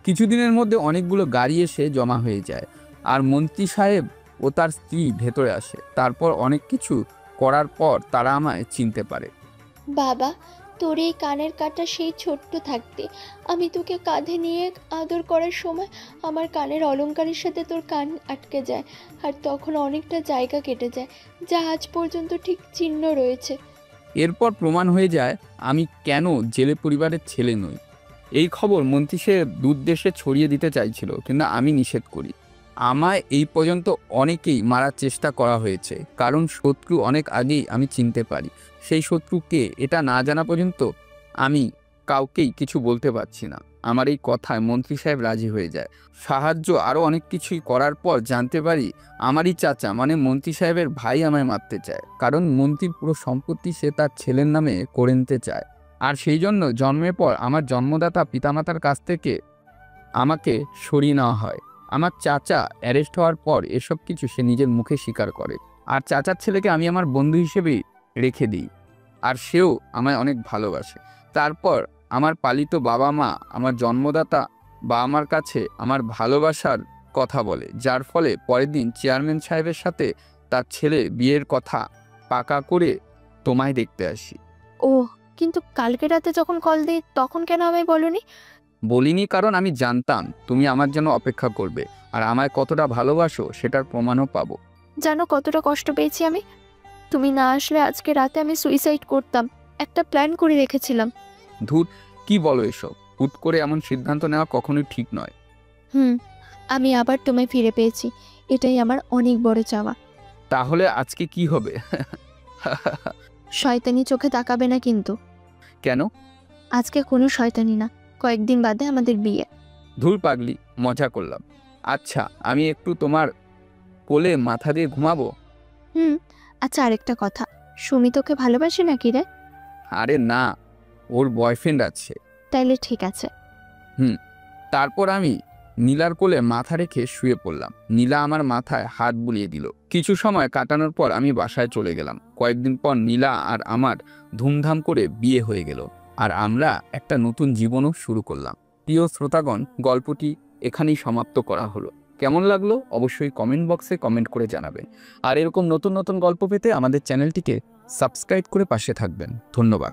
কিছুদিনের মধ্যে অনেকগুলো গাড়ি এসে জমা হয়ে যায়, আর মন্ত্রী সাহেব ও তার স্ত্রী ভেতরে আসে। তারপর অনেক কিছু করার পর তারা আমায় চিনতে পারে। বাবা, তোর এই কানের কাটা সেই ছোট্ট থাকতে আমি তোকে কাঁধে নিয়ে আদর করার সময় আমার কানের অলংকারের সাথে তোর কান আটকে যায়, আর তখন অনেকটা জায়গা কেটে যায়, যা আজ পর্যন্ত ঠিক চিহ্ন রয়েছে। এরপর প্রমাণ হয়ে যায় আমি কেন জেলে পরিবারের ছেলে নই। এই খবর মন্ত্রী সে দূরদেশে ছড়িয়ে দিতে চাইছিল, কিন্তু আমি নিষেধ করি। আমায় এই পর্যন্ত অনেকেই মারার চেষ্টা করা হয়েছে, কারণ শত্রু অনেক আগেই আমি চিনতে পারি। সেই শত্রুকে এটা না জানা পর্যন্ত আমি কাউকেই কিছু বলতে পারছি না। আমার এই কথায় মন্ত্রী সাহেব রাজি হয়ে যায়। সাহায্য আরও অনেক কিছুই করার পর জানতে পারি আমারই চাচা, মানে মন্ত্রী সাহেবের ভাই আমায় মারতে চায়, কারণ মন্ত্রীর পুরো সম্পত্তি সে তার ছেলের নামে করে নিতে চায়। আর সেই জন্য জন্মের পর আমার জন্মদাতা পিতামাতার কাছ থেকে আমাকে সরিয়ে নেওয়া হয়। আমার চাচা অ্যারেস্ট হওয়ার পর এসব কিছু সে নিজের মুখে স্বীকার করে। আর চাচার ছেলেকে আমি আমার বন্ধু হিসেবেই রেখে দিই, আর সেও আমায় অনেক ভালোবাসে। তারপর আমার পালিত বাবা মা আমার জন্মদাতা বাবা মার কাছে আমার ভালোবাসার কথা বলে, যার ফলে পরের দিন চেয়ারম্যান সাহেবের সাথে তার ছেলে বিয়ের কথা পাকা করে তোমায় দেখতে আসি। ও, কিন্তু কালকে রাতে যখন কল দিই তখন কেন আমায় বলনি? বলিনি কারণ আমি জানতাম তুমি আমার জন্য অপেক্ষা করবে, আর আমায় কতটা ভালোবাসো সেটার প্রমাণও পাবো। জানো কতটা কষ্ট পেয়েছি আমি? তুমি না আসলে আজকে রাতে আমি সুইসাইড করতাম, একটা প্ল্যান করে রেখেছিলাম। ধুর, কি বলো এসব? হুট করে এমন সিদ্ধান্ত নেওয়া কখনোই ঠিক নয়। আমি আবার তোমায় ফিরে পেয়েছি, এটাই আমার অনেক বড় চাওয়া। তাহলে আজকে কি হবে? শয়তানি চোখে তাকাবে না কিন্তু। কেন? আজকে কোনো শয়তানি না, কয়েকদিন বাদে আমাদের বিয়ে। ধুর পাগলি, মজা করলাম। আচ্ছা, আমি একটু তোমার কোলে মাথা দিয়ে ঘুমাবো? আচ্ছা, আরেকটা কথা, সুমি তোকে ভালোবাসে নাকি রে? আরে না, ওর বয়ফ্রেন্ড আছে। তাইলে ঠিক আছে। তারপর আমি নীলার কোলে মাথা রেখে শুয়ে পড়লাম। নীলা আমার মাথায় হাত বুলিয়ে দিল। কিছু সময় কাটানোর পর আমি বাসায় চলে গেলাম। কয়েকদিন পর নীলা আর আমার ধুমধাম করে বিয়ে হয়ে গেল, আর আমরা একটা নতুন জীবনও শুরু করলাম। প্রিয় শ্রোতাগণ, গল্পটি এখানেই সমাপ্ত করা হলো। কেমন লাগলো অবশ্যই কমেন্ট বক্সে কমেন্ট করে জানাবেন। আর এরকম নতুন নতুন গল্প পেতে আমাদের চ্যানেলটিকে সাবস্ক্রাইব করে পাশে থাকবেন। ধন্যবাদ।